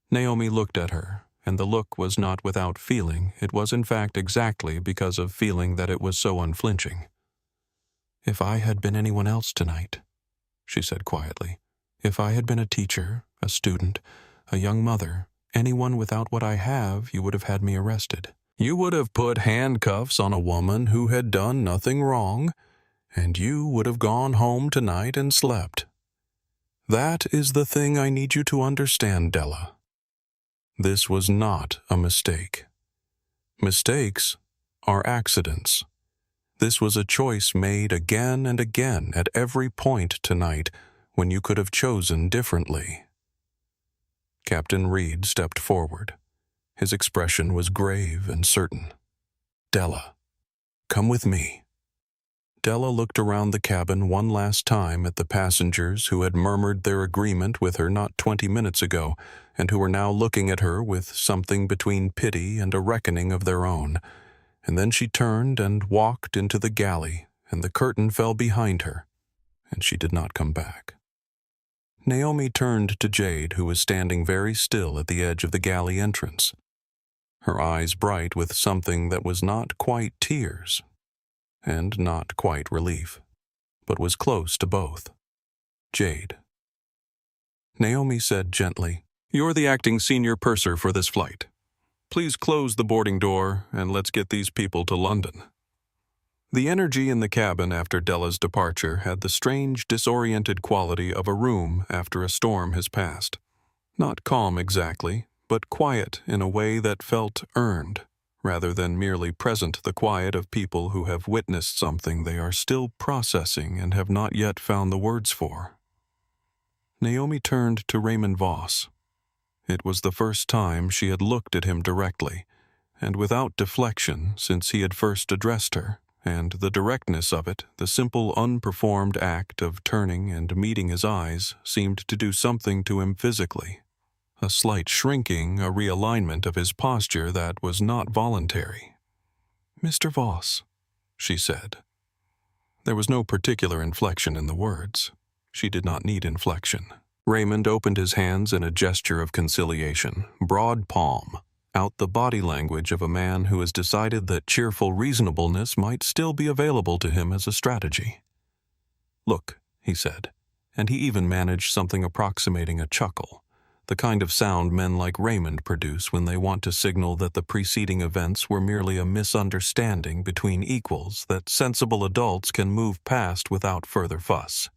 Naomi looked at her, and the look was not without feeling. It was in fact exactly because of feeling that it was so unflinching. "If I had been anyone else tonight," she said quietly, "if I had been a teacher, a student, a young mother, anyone without what I have, you would have had me arrested. You would have put handcuffs on a woman who had done nothing wrong, and you would have gone home tonight and slept. That is the thing I need you to understand, Della. This was not a mistake. Mistakes are accidents. This was a choice made again and again at every point tonight when you could have chosen differently." Captain Reed stepped forward. His expression was grave and certain. "Della, come with me." Della looked around the cabin one last time at the passengers who had murmured their agreement with her not 20 minutes ago, and who were now looking at her with something between pity and a reckoning of their own. And then she turned and walked into the galley, and the curtain fell behind her, and she did not come back. Naomi turned to Jade, who was standing very still at the edge of the galley entrance, her eyes bright with something that was not quite tears, and not quite relief, but was close to both. "Jade." Naomi said gently, "You're the acting senior purser for this flight. Please close the boarding door, and let's get these people to London." The energy in the cabin after Della's departure had the strange, disoriented quality of a room after a storm has passed. Not calm exactly, but quiet in a way that felt earned, rather than merely present, the quiet of people who have witnessed something they are still processing and have not yet found the words for. Naomi turned to Raymond Voss. It was the first time she had looked at him directly, and without deflection since he had first addressed her, and the directness of it, the simple unperformed act of turning and meeting his eyes, seemed to do something to him physically. A slight shrinking, a realignment of his posture that was not voluntary. "Mr. Voss," she said. There was no particular inflection in the words. She did not need inflection. Raymond opened his hands in a gesture of conciliation, broad palm, out the body language of a man who has decided that cheerful reasonableness might still be available to him as a strategy. "Look," he said, and he even managed something approximating a chuckle, the kind of sound men like Raymond produce when they want to signal that the preceding events were merely a misunderstanding between equals that sensible adults can move past without further fuss.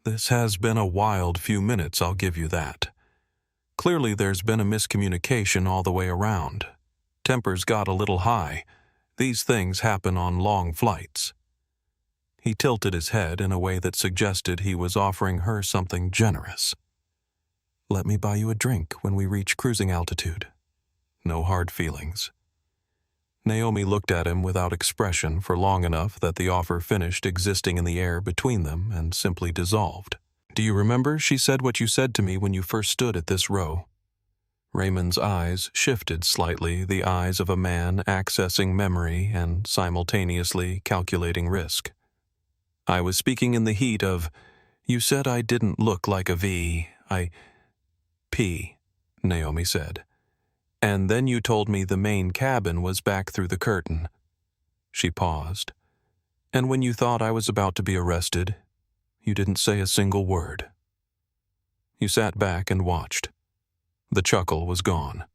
"This has been a wild few minutes, I'll give you that. Clearly there's been a miscommunication all the way around. Tempers got a little high. These things happen on long flights." He tilted his head in a way that suggested he was offering her something generous. "Let me buy you a drink when we reach cruising altitude. No hard feelings." Naomi looked at him without expression for long enough that the offer finished existing in the air between them and simply dissolved. "Do you remember," she said, "what you said to me when you first stood at this row?" Raymond's eyes shifted slightly, the eyes of a man accessing memory and simultaneously calculating risk. "I was speaking in the heat of, you said I didn't look like a V. P," Naomi said. "And then you told me the main cabin was back through the curtain." She paused. "And when you thought I was about to be arrested, you didn't say a single word." You sat back and watched. The chuckle was gone.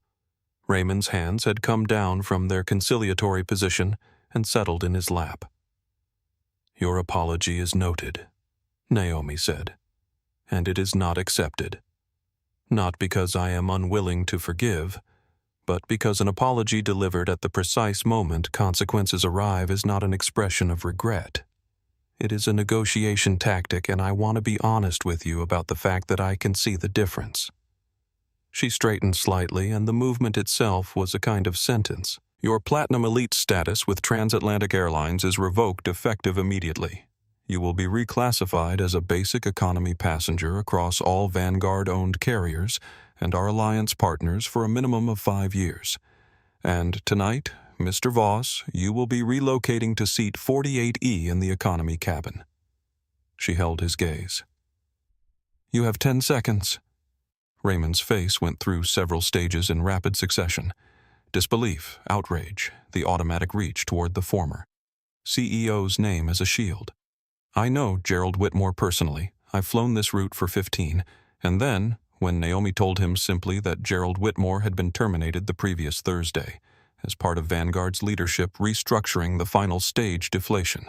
Raymond's hands had come down from their conciliatory position and settled in his lap. "Your apology is noted," Naomi said, "and it is not accepted. Not because I am unwilling to forgive, but because an apology delivered at the precise moment consequences arrive is not an expression of regret. It is a negotiation tactic, and I want to be honest with you about the fact that I can see the difference." She straightened slightly, and the movement itself was a kind of sentence. "Your Platinum Elite status with Transatlantic Airlines is revoked effective immediately. You will be reclassified as a basic economy passenger across all Vanguard-owned carriers and our alliance partners for a minimum of 5 years. And tonight, Mr. Voss, you will be relocating to seat 48E in the economy cabin." She held his gaze. You have 10 seconds. Raymond's face went through several stages in rapid succession. Disbelief, outrage, the automatic reach toward the former. CEO's name as a shield. I know Gerald Whitmore personally. I've flown this route for 15. And then, when Naomi told him simply that Gerald Whitmore had been terminated the previous Thursday, as part of Vanguard's leadership restructuring the final stage deflation.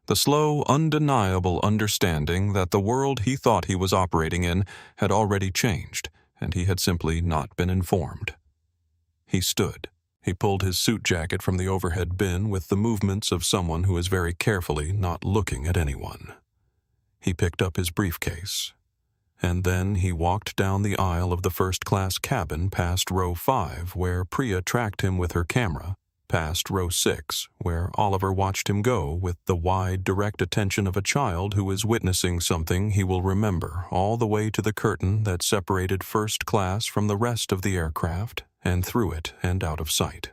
The slow, undeniable understanding that the world he thought he was operating in had already changed, and he had simply not been informed. He stood. He pulled his suit jacket from the overhead bin with the movements of someone who is very carefully not looking at anyone. He picked up his briefcase, and then he walked down the aisle of the first-class cabin past row 5, where Priya tracked him with her camera, past row 6, where Oliver watched him go with the wide, direct attention of a child who is witnessing something he will remember, all the way to the curtain that separated first class from the rest of the aircraft, and through it and out of sight.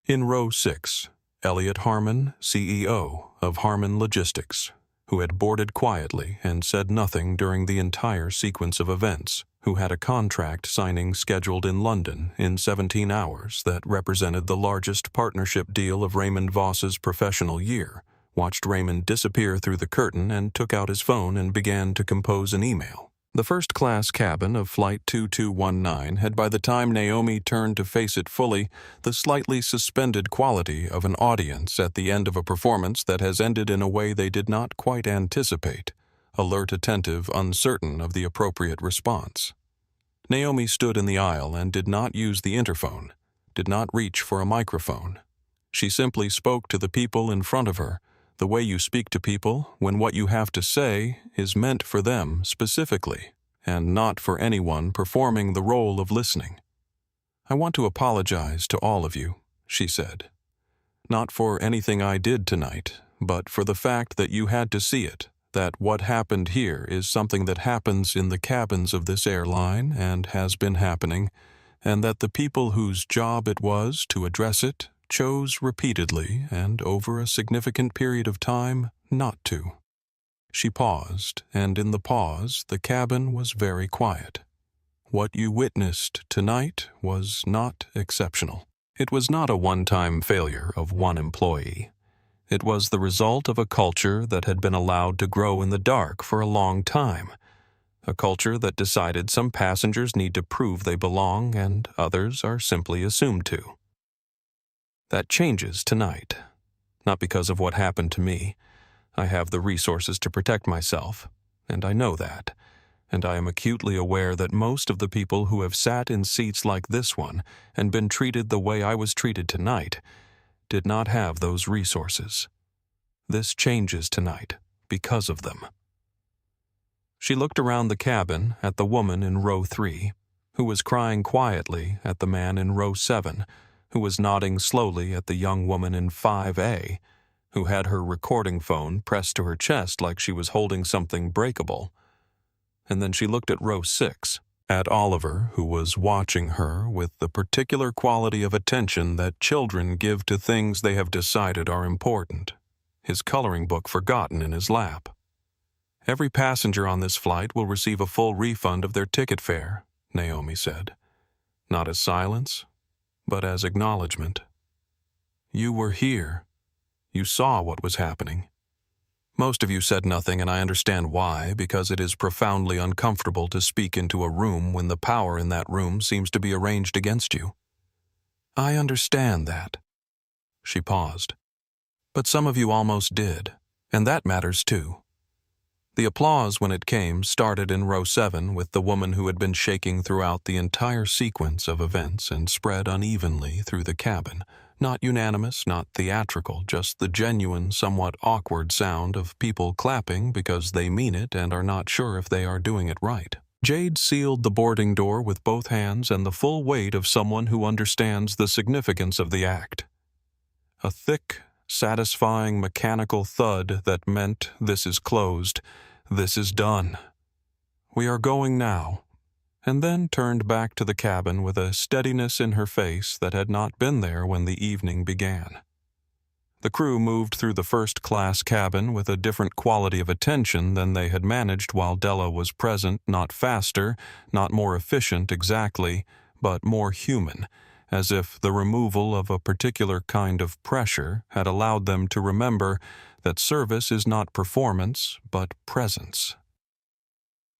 In row 6, Elliot Harmon, CEO of Harmon Logistics, who had boarded quietly and said nothing during the entire sequence of events, who had a contract signing scheduled in London in 17 hours that represented the largest partnership deal of Raymond Voss's professional year, watched Raymond disappear through the curtain and took out his phone and began to compose an email. The first-class cabin of Flight 2219 had, by the time Naomi turned to face it fully, the slightly suspended quality of an audience at the end of a performance that has ended in a way they did not quite anticipate, alert, attentive, uncertain of the appropriate response. Naomi stood in the aisle and did not use the interphone, did not reach for a microphone. She simply spoke to the people in front of her, the way you speak to people when what you have to say is meant for them specifically, and not for anyone performing the role of listening. I want to apologize to all of you, she said. Not for anything I did tonight, but for the fact that you had to see it, that what happened here is something that happens in the cabins of this airline and has been happening, and that the people whose job it was to address it chose repeatedly and over a significant period of time not to. She paused, and in the pause the cabin was very quiet. What you witnessed tonight was not exceptional. It was not a one-time failure of one employee. It was the result of a culture that had been allowed to grow in the dark for a long time. A culture that decided some passengers need to prove they belong and others are simply assumed to. That changes tonight. Not because of what happened to me. I have the resources to protect myself, and I know that. And I am acutely aware that most of the people who have sat in seats like this one and been treated the way I was treated tonight did not have those resources. This changes tonight because of them. She looked around the cabin at the woman in row 3, who was crying quietly at the man in row 7, who was nodding slowly at the young woman in 5A, who had her recording phone pressed to her chest like she was holding something breakable. And then she looked at row 6, at Oliver, who was watching her with the particular quality of attention that children give to things they have decided are important, his coloring book forgotten in his lap. Every passenger on this flight will receive a full refund of their ticket fare, Naomi said. Not as silence, but as acknowledgement. You were here. You saw what was happening. Most of you said nothing, and I understand why, because it is profoundly uncomfortable to speak into a room when the power in that room seems to be arranged against you. I understand that. She paused. But some of you almost did, and that matters too. The applause, when it came, started in row 7 with the woman who had been shaking throughout the entire sequence of events and spread unevenly through the cabin. Not unanimous, not theatrical, just the genuine, somewhat awkward sound of people clapping because they mean it and are not sure if they are doing it right. Jade sealed the boarding door with both hands and the full weight of someone who understands the significance of the act. A thick, satisfying mechanical thud that meant this is closed, this is done. We are going now, and then turned back to the cabin with a steadiness in her face that had not been there when the evening began. The crew moved through the first-class cabin with a different quality of attention than they had managed while Della was present, not faster, not more efficient exactly, but more human, as if the removal of a particular kind of pressure had allowed them to remember that service is not performance, but presence.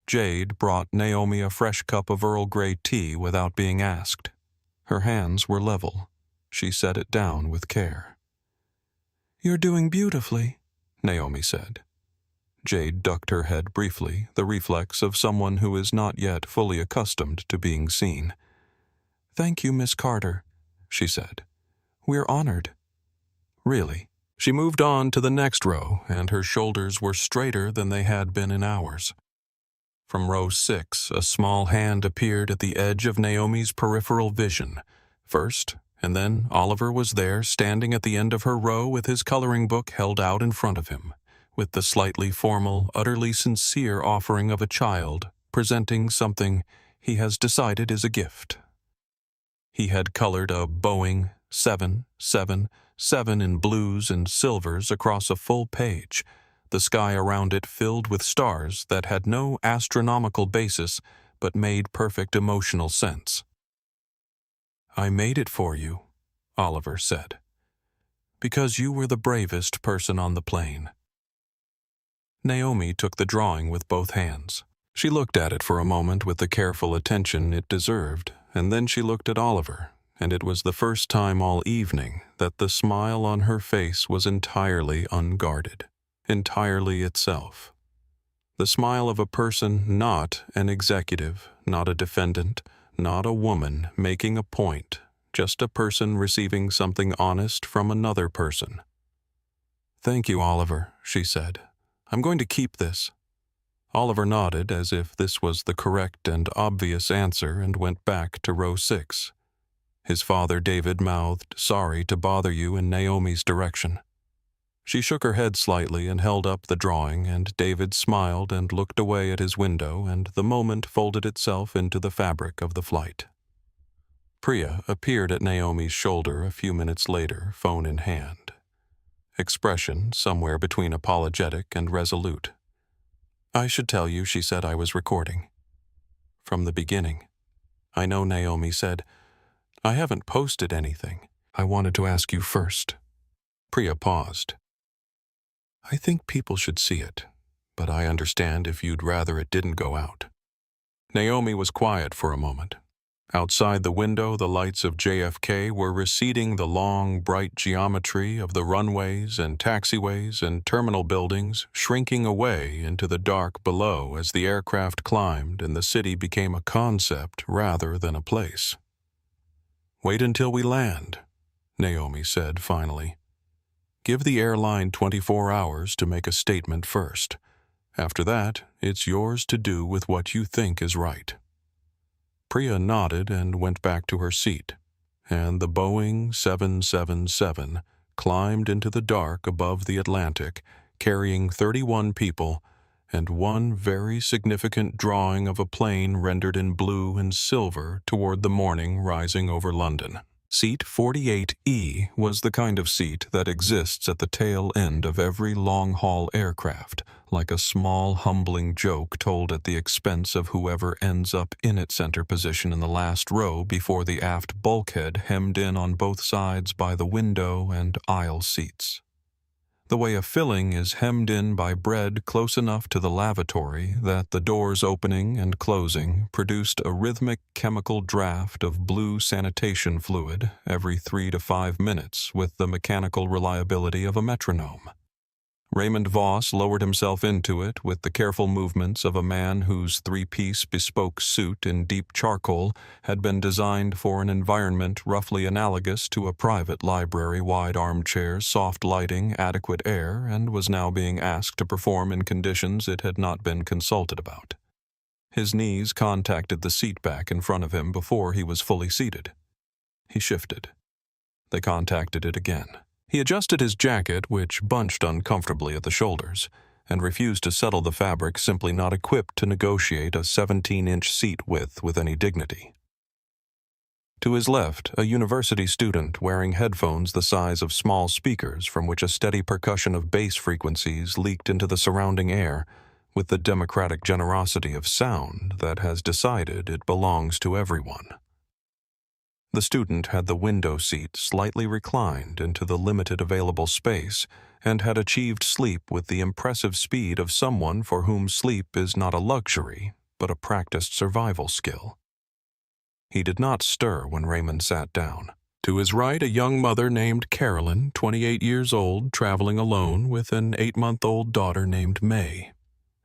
Jade brought Naomi a fresh cup of Earl Grey tea without being asked. Her hands were level. She set it down with care. "You're doing beautifully," Naomi said. Jade ducked her head briefly, the reflex of someone who is not yet fully accustomed to being seen. "Thank you, Miss Carter," she said. "We're honored." Really. She moved on to the next row, and her shoulders were straighter than they had been in hours. From row 6, a small hand appeared at the edge of Naomi's peripheral vision. First, and then Oliver was there, standing at the end of her row with his coloring book held out in front of him, with the slightly formal, utterly sincere offering of a child, presenting something he has decided is a gift. He had colored a Boeing 777 in blues and silvers across a full page, the sky around it filled with stars that had no astronomical basis but made perfect emotional sense. "I made it for you," Oliver said, "because you were the bravest person on the plane." Naomi took the drawing with both hands. She looked at it for a moment with the careful attention it deserved, and then she looked at Oliver, and it was the first time all evening that the smile on her face was entirely unguarded, entirely itself. The smile of a person not an executive, not a defendant, not a woman making a point, just a person receiving something honest from another person. "Thank you, Oliver," she said. "I'm going to keep this." Oliver nodded as if this was the correct and obvious answer and went back to row 6. His father, David, mouthed, "Sorry to bother you," in Naomi's direction. She shook her head slightly and held up the drawing, and David smiled and looked away at his window, and the moment folded itself into the fabric of the flight. Priya appeared at Naomi's shoulder a few minutes later, phone in hand. Expression somewhere between apologetic and resolute. "I should tell you," she said, "I was recording." "From the beginning." "I know," Naomi said. "I haven't posted anything. I wanted to ask you first." Priya paused. "I think people should see it, but I understand if you'd rather it didn't go out." Naomi was quiet for a moment. Outside the window, the lights of JFK were receding the long, bright geometry of the runways and taxiways and terminal buildings, shrinking away into the dark below as the aircraft climbed and the city became a concept rather than a place. "Wait until we land," Naomi said finally. "Give the airline 24 hours to make a statement first. After that, it's yours to do with what you think is right." Priya nodded and went back to her seat, and the Boeing 777 climbed into the dark above the Atlantic, carrying 31 people and one very significant drawing of a plane rendered in blue and silver toward the morning rising over London. Seat 48E was the kind of seat that exists at the tail end of every long-haul aircraft, like a small, humbling joke told at the expense of whoever ends up in its center position in the last row before the aft bulkhead hemmed in on both sides by the window and aisle seats. The way a filling is hemmed in by bread close enough to the lavatory that the doors opening and closing produced a rhythmic chemical draft of blue sanitation fluid every 3 to 5 minutes with the mechanical reliability of a metronome. Raymond Voss lowered himself into it with the careful movements of a man whose 3-piece bespoke suit in deep charcoal had been designed for an environment roughly analogous to a private library-wide armchair's soft lighting, adequate air, and was now being asked to perform in conditions it had not been consulted about. His knees contacted the seat back in front of him before he was fully seated. He shifted. They contacted it again. He adjusted his jacket, which bunched uncomfortably at the shoulders, and refused to settle the fabric, simply not equipped to negotiate a 17-inch seat width with any dignity. To his left, a university student wearing headphones the size of small speakers from which a steady percussion of bass frequencies leaked into the surrounding air with the democratic generosity of sound that has decided it belongs to everyone. The student had the window seat slightly reclined into the limited available space and had achieved sleep with the impressive speed of someone for whom sleep is not a luxury, but a practiced survival skill. He did not stir when Raymond sat down. To his right, a young mother named Carolyn, 28 years old, traveling alone with an 8-month-old daughter named May,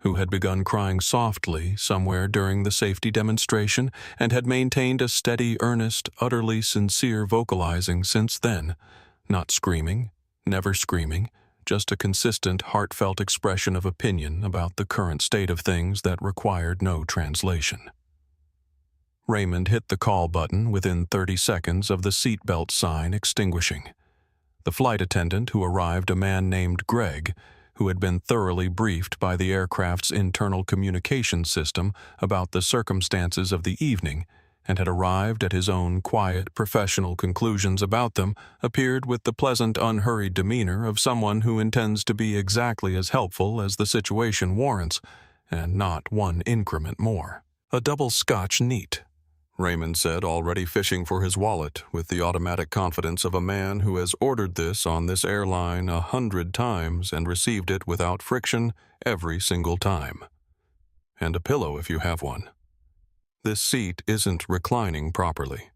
who had begun crying softly somewhere during the safety demonstration and had maintained a steady, earnest, utterly sincere vocalizing since then, not screaming, never screaming, just a consistent, heartfelt expression of opinion about the current state of things that required no translation. Raymond hit the call button within 30 seconds of the seatbelt sign extinguishing. The flight attendant who arrived, a man named Greg, who had been thoroughly briefed by the aircraft's internal communication system about the circumstances of the evening and had arrived at his own quiet, professional conclusions about them, appeared with the pleasant, unhurried demeanor of someone who intends to be exactly as helpful as the situation warrants, and not one increment more. "A double Scotch neat," Raymond said, already fishing for his wallet with the automatic confidence of a man who has ordered this on this airline 100 times and received it without friction every single time. "And a pillow if you have one. This seat isn't reclining properly.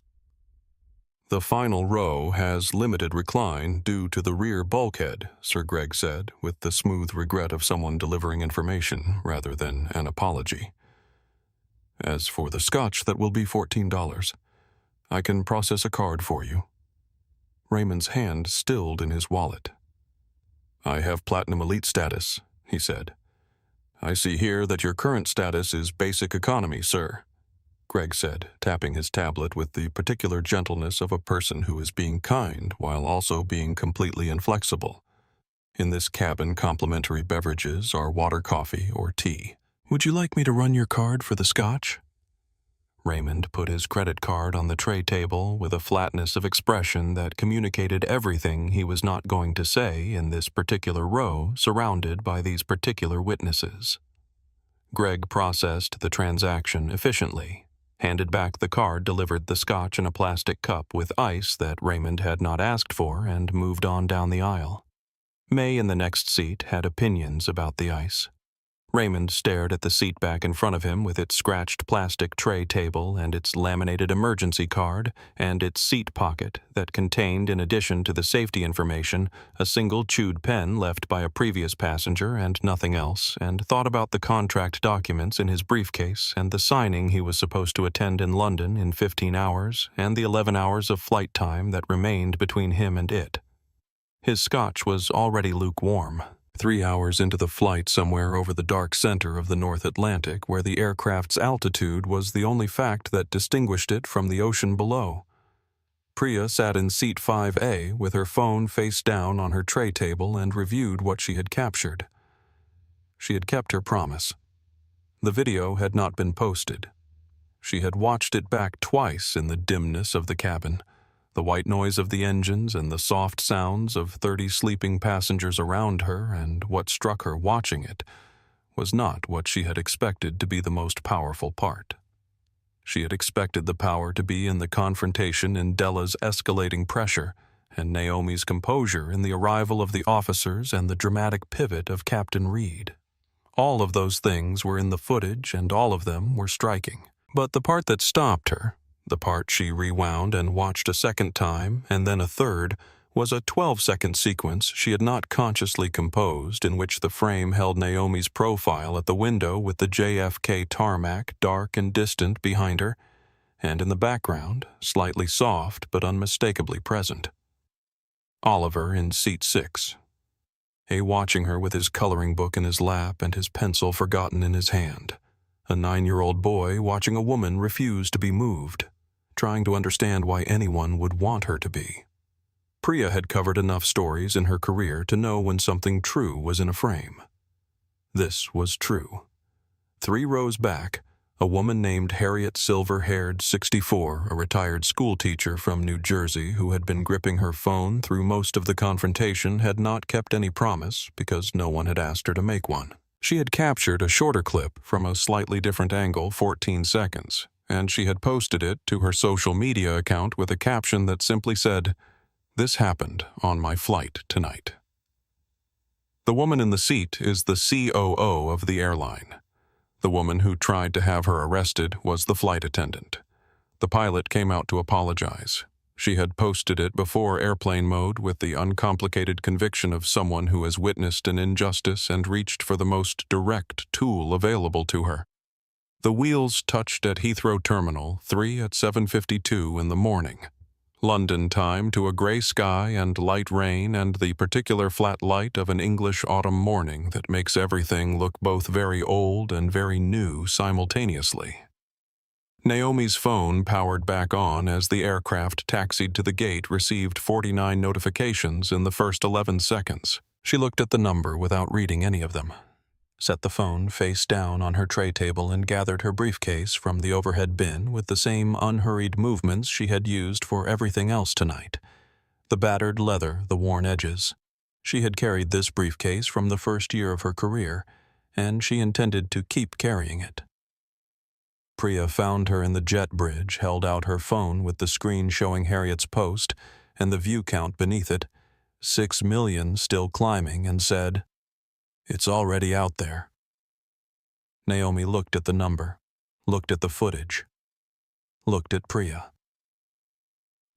The final row has limited recline due to the rear bulkhead," Sir Greg said, with the smooth regret of someone delivering information rather than an apology. "As for the Scotch, that will be $14. I can process a card for you." Raymond's hand stilled in his wallet. "I have Platinum Elite status," he said. "I see here that your current status is Basic Economy, sir," Greg said, tapping his tablet with the particular gentleness of a person who is being kind while also being completely inflexible. "In this cabin, complimentary beverages are water, coffee, or tea. Would you like me to run your card for the Scotch?" Raymond put his credit card on the tray table with a flatness of expression that communicated everything he was not going to say in this particular row surrounded by these particular witnesses. Greg processed the transaction efficiently, handed back the card, delivered the Scotch in a plastic cup with ice that Raymond had not asked for, and moved on down the aisle. May in the next seat had opinions about the ice. Raymond stared at the seat back in front of him with its scratched plastic tray table and its laminated emergency card and its seat pocket that contained, in addition to the safety information, a single chewed pen left by a previous passenger and nothing else, and thought about the contract documents in his briefcase and the signing he was supposed to attend in London in 15 hours and the 11 hours of flight time that remained between him and it. His Scotch was already lukewarm. 3 hours into the flight somewhere over the dark center of the North Atlantic, where the aircraft's altitude was the only fact that distinguished it from the ocean below. Priya sat in seat 5A with her phone face down on her tray table and reviewed what she had captured. She had kept her promise. The video had not been posted. She had watched it back twice in the dimness of the cabin. The white noise of the engines and the soft sounds of 30 sleeping passengers around her, and what struck her watching it was not what she had expected to be the most powerful part. She had expected the power to be in the confrontation in Della's escalating pressure, and Naomi's composure in the arrival of the officers and the dramatic pivot of Captain Reed. All of those things were in the footage, and all of them were striking. But the part that stopped her, the part she rewound and watched a second time, and then a third, was a 12-second sequence she had not consciously composed, in which the frame held Naomi's profile at the window with the JFK tarmac dark and distant behind her, and in the background, slightly soft but unmistakably present, Oliver in seat 6. Watching her with his coloring book in his lap and his pencil forgotten in his hand. A 9-year-old boy watching a woman refuse to be moved, trying to understand why anyone would want her to be. Priya had covered enough stories in her career to know when something true was in a frame. This was true. 3 rows back, A woman named Harriet Silver-haired 64, a retired schoolteacher from New Jersey who had been gripping her phone through most of the confrontation, had not kept any promise because no one had asked her to make one. She had captured a shorter clip from a slightly different angle, 14 seconds, and she had posted it to her social media account with a caption that simply said, "This happened on my flight tonight." The woman in the seat is the COO of the airline. The woman who tried to have her arrested was the flight attendant. The pilot came out to apologize. She had posted it before airplane mode with the uncomplicated conviction of someone who has witnessed an injustice and reached for the most direct tool available to her. The wheels touched at Heathrow Terminal 3 at 7:52 in the morning. London time to a gray sky and light rain and the particular flat light of an English autumn morning that makes everything look both very old and very new simultaneously. Naomi's phone powered back on as the aircraft taxied to the gate received 49 notifications in the first 11 seconds. She looked at the number without reading any of them, set the phone face down on her tray table and gathered her briefcase from the overhead bin with the same unhurried movements she had used for everything else tonight. The battered leather, the worn edges. She had carried this briefcase from the first year of her career, and she intended to keep carrying it. Priya found her in the jet bridge, held out her phone with the screen showing Harriet's post and the view count beneath it, 6 million still climbing, and said, "It's already out there." Naomi looked at the number, looked at the footage, looked at Priya.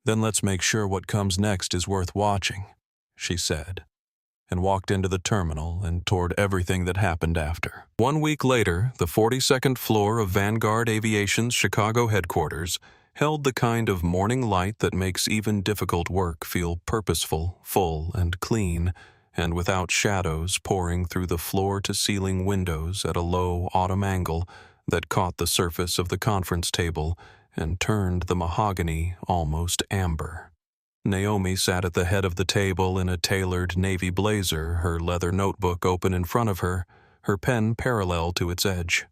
"Then let's make sure what comes next is worth watching," she said, and walked into the terminal and toward everything that happened after. 1 week later, the 42nd floor of Vanguard Aviation's Chicago headquarters held the kind of morning light that makes even difficult work feel purposeful, full, and clean, and without shadows pouring through the floor-to-ceiling windows at a low autumn angle that caught the surface of the conference table and turned the mahogany almost amber. Naomi sat at the head of the table in a tailored navy blazer, her leather notebook open in front of her, her pen parallel to its edge.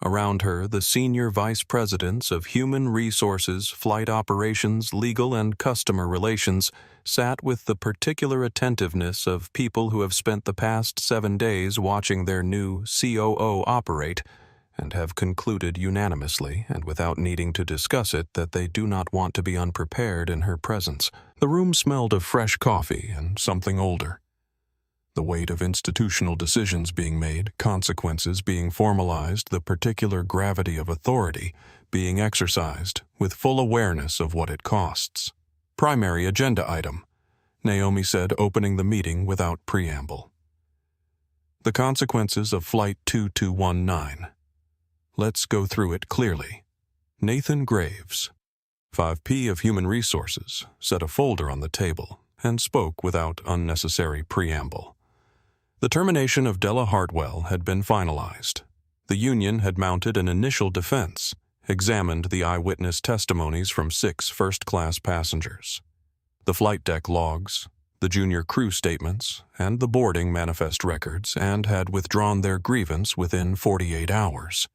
Around her, the senior vice presidents of human resources, flight operations, legal, and customer relations sat with the particular attentiveness of people who have spent the past 7 days watching their new COO operate and have concluded unanimously, and without needing to discuss it, that they do not want to be unprepared in her presence. The room smelled of fresh coffee and something older. The weight of institutional decisions being made, consequences being formalized, the particular gravity of authority being exercised with full awareness of what it costs. Primary agenda item, Naomi said, opening the meeting without preamble. The consequences of Flight 2219. Let's go through it clearly. Nathan Graves, 5P of Human Resources, set a folder on the table and spoke without unnecessary preamble. The termination of Della Hartwell had been finalized. The union had mounted an initial defense, examined the eyewitness testimonies from 6 first-class passengers, the flight deck logs, the junior crew statements, and the boarding manifest records, and had withdrawn their grievance within 48 hours.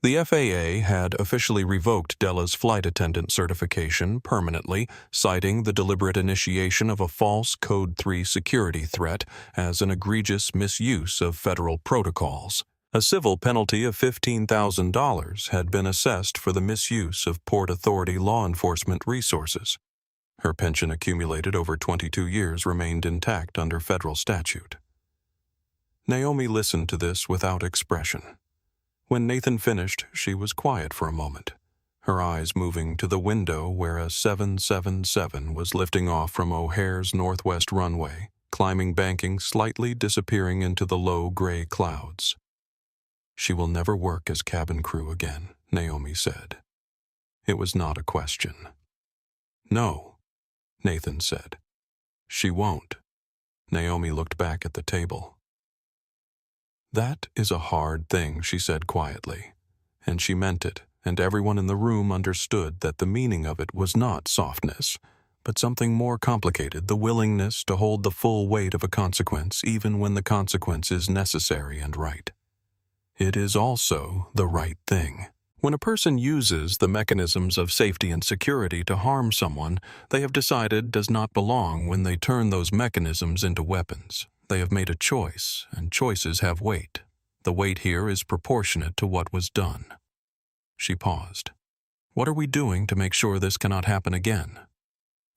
The FAA had officially revoked Della's flight attendant certification permanently, citing the deliberate initiation of a false Code 3 security threat as an egregious misuse of federal protocols. A civil penalty of $15,000 had been assessed for the misuse of Port Authority law enforcement resources. Her pension accumulated over 22 years remained intact under federal statute. Naomi listened to this without expression. When Nathan finished, she was quiet for a moment, her eyes moving to the window where a 777 was lifting off from O'Hare's northwest runway, climbing banking, slightly disappearing into the low gray clouds. "She will never work as cabin crew again," Naomi said. It was not a question. "No," Nathan said. "She won't." Naomi looked back at the table. "That is a hard thing," she said quietly, and she meant it, and everyone in the room understood that the meaning of it was not softness, but something more complicated, the willingness to hold the full weight of a consequence even when the consequence is necessary and right. it is also the right thing. When a person uses the mechanisms of safety and security to harm someone they have decided does not belong when they turn those mechanisms into weapons, they have made a choice, and choices have weight. The weight here is proportionate to what was done. She paused. What are we doing to make sure this cannot happen again?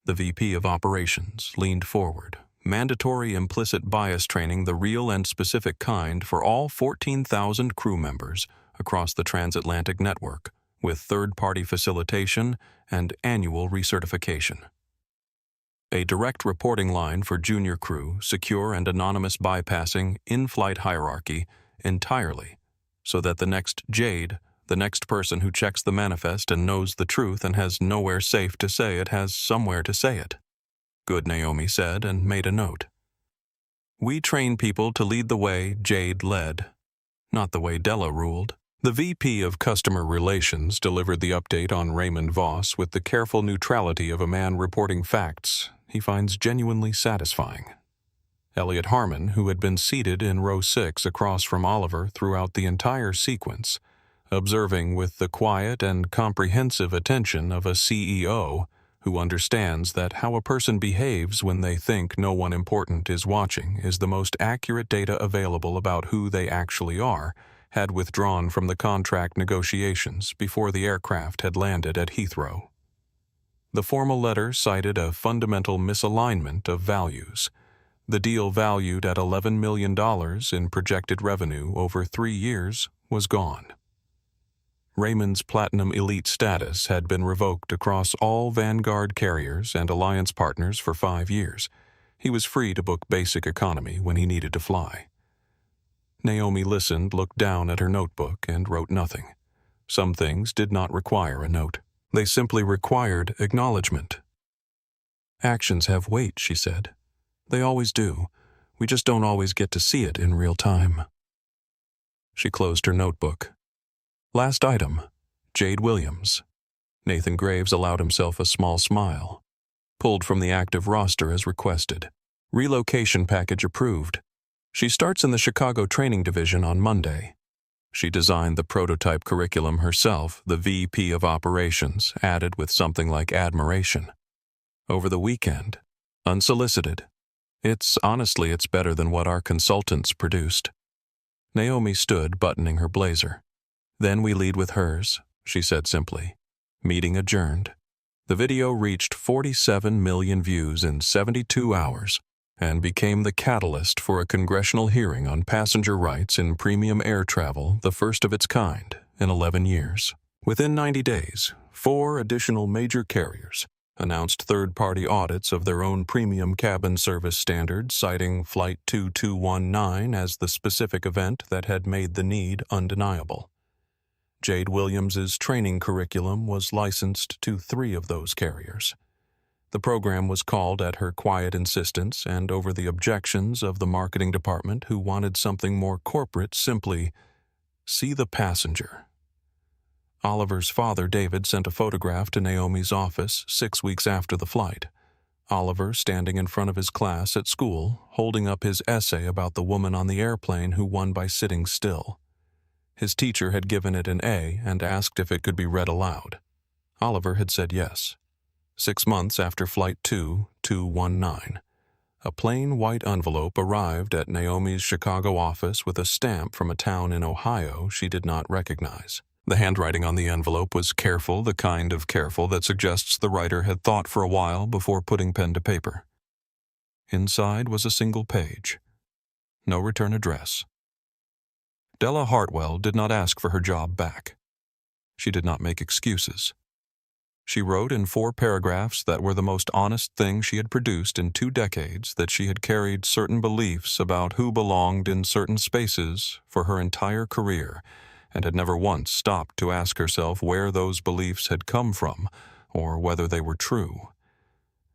The VP of Operations leaned forward. Mandatory implicit bias training, the real and specific kind, for all 14,000 crew members across the transatlantic network, with third-party facilitation and annual recertification. A direct reporting line for junior crew, secure and anonymous bypassing in-flight hierarchy entirely, so that the next Jade, the next person who checks the manifest and knows the truth and has nowhere safe to say it, has somewhere to say it. Good, Naomi said, and made a note. We train people to lead the way Jade led, not the way Della ruled. The VP of Customer Relations delivered the update on Raymond Voss with the careful neutrality of a man reporting facts he finds genuinely satisfying. Elliot Harmon, who had been seated in row 6 across from Oliver throughout the entire sequence, observing with the quiet and comprehensive attention of a CEO who understands that how a person behaves when they think no one important is watching is the most accurate data available about who they actually are, had withdrawn from the contract negotiations before the aircraft had landed at Heathrow. The formal letter cited a fundamental misalignment of values. The deal, valued at $11 million in projected revenue over 3 years, was gone. Raymond's Platinum Elite status had been revoked across all Vanguard carriers and alliance partners for 5 years. He was free to book basic economy when he needed to fly. Naomi listened, looked down at her notebook, and wrote nothing. Some things did not require a note. They simply required acknowledgement. Actions have weight, she said. They always do. We just don't always get to see it in real time. She closed her notebook. Last item, Jade Williams. Nathan Graves allowed himself a small smile. Pulled from the active roster as requested. Relocation package approved. She starts in the Chicago Training Division on Monday. She designed the prototype curriculum herself, the VP of Operations added with something like admiration. Over the weekend, unsolicited. It's better than what our consultants produced. Naomi stood, buttoning her blazer. Then we lead with hers, she said simply. Meeting adjourned. The video reached 47 million views in 72 hours and became the catalyst for a congressional hearing on passenger rights in premium air travel, the first of its kind in 11 years. Within 90 days, 4 additional major carriers announced third-party audits of their own premium cabin service standards, citing Flight 2219 as the specific event that had made the need undeniable. Jade Williams's training curriculum was licensed to 3 of those carriers. The program was called at her quiet insistence and over the objections of the marketing department, who wanted something more corporate, simply, see the passenger. Oliver's father, David, sent a photograph to Naomi's office 6 weeks after the flight. Oliver standing in front of his class at school, holding up his essay about the woman on the airplane who won by sitting still. His teacher had given it an A and asked if it could be read aloud. Oliver had said yes. 6 months after Flight 2219, a plain white envelope arrived at Naomi's Chicago office with a stamp from a town in Ohio she did not recognize. The handwriting on the envelope was careful, the kind of careful that suggests the writer had thought for a while before putting pen to paper. Inside was a single page. No return address. Della Hartwell did not ask for her job back. She did not make excuses. She wrote in 4 paragraphs that were the most honest thing she had produced in 2 decades that she had carried certain beliefs about who belonged in certain spaces for her entire career, and had never once stopped to ask herself where those beliefs had come from or whether they were true.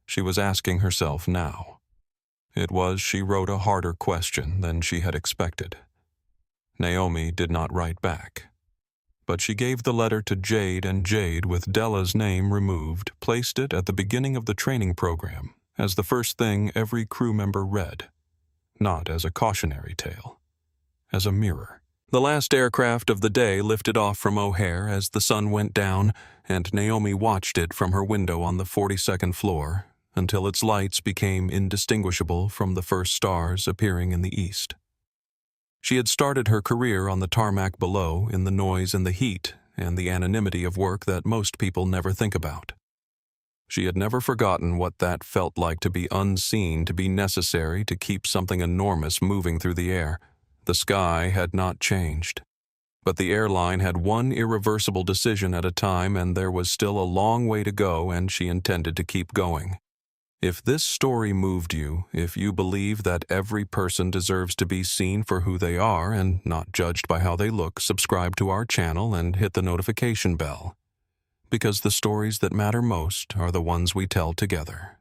She was asking herself now. It was, she wrote, a harder question than she had expected. Naomi did not write back. But she gave the letter to Jade, and Jade, with Della's name removed, placed it at the beginning of the training program as the first thing every crew member read, not as a cautionary tale, as a mirror. The last aircraft of the day lifted off from O'Hare as the sun went down, and Naomi watched it from her window on the 42nd floor until its lights became indistinguishable from the first stars appearing in the east. She had started her career on the tarmac below in the noise and the heat and the anonymity of work that most people never think about. She had never forgotten what that felt like to be unseen, to be necessary to keep something enormous moving through the air. The sky had not changed. But the airline had one irreversible decision at a time, and there was still a long way to go, and she intended to keep going. If this story moved you, if you believe that every person deserves to be seen for who they are and not judged by how they look, subscribe to our channel and hit the notification bell. Because the stories that matter most are the ones we tell together.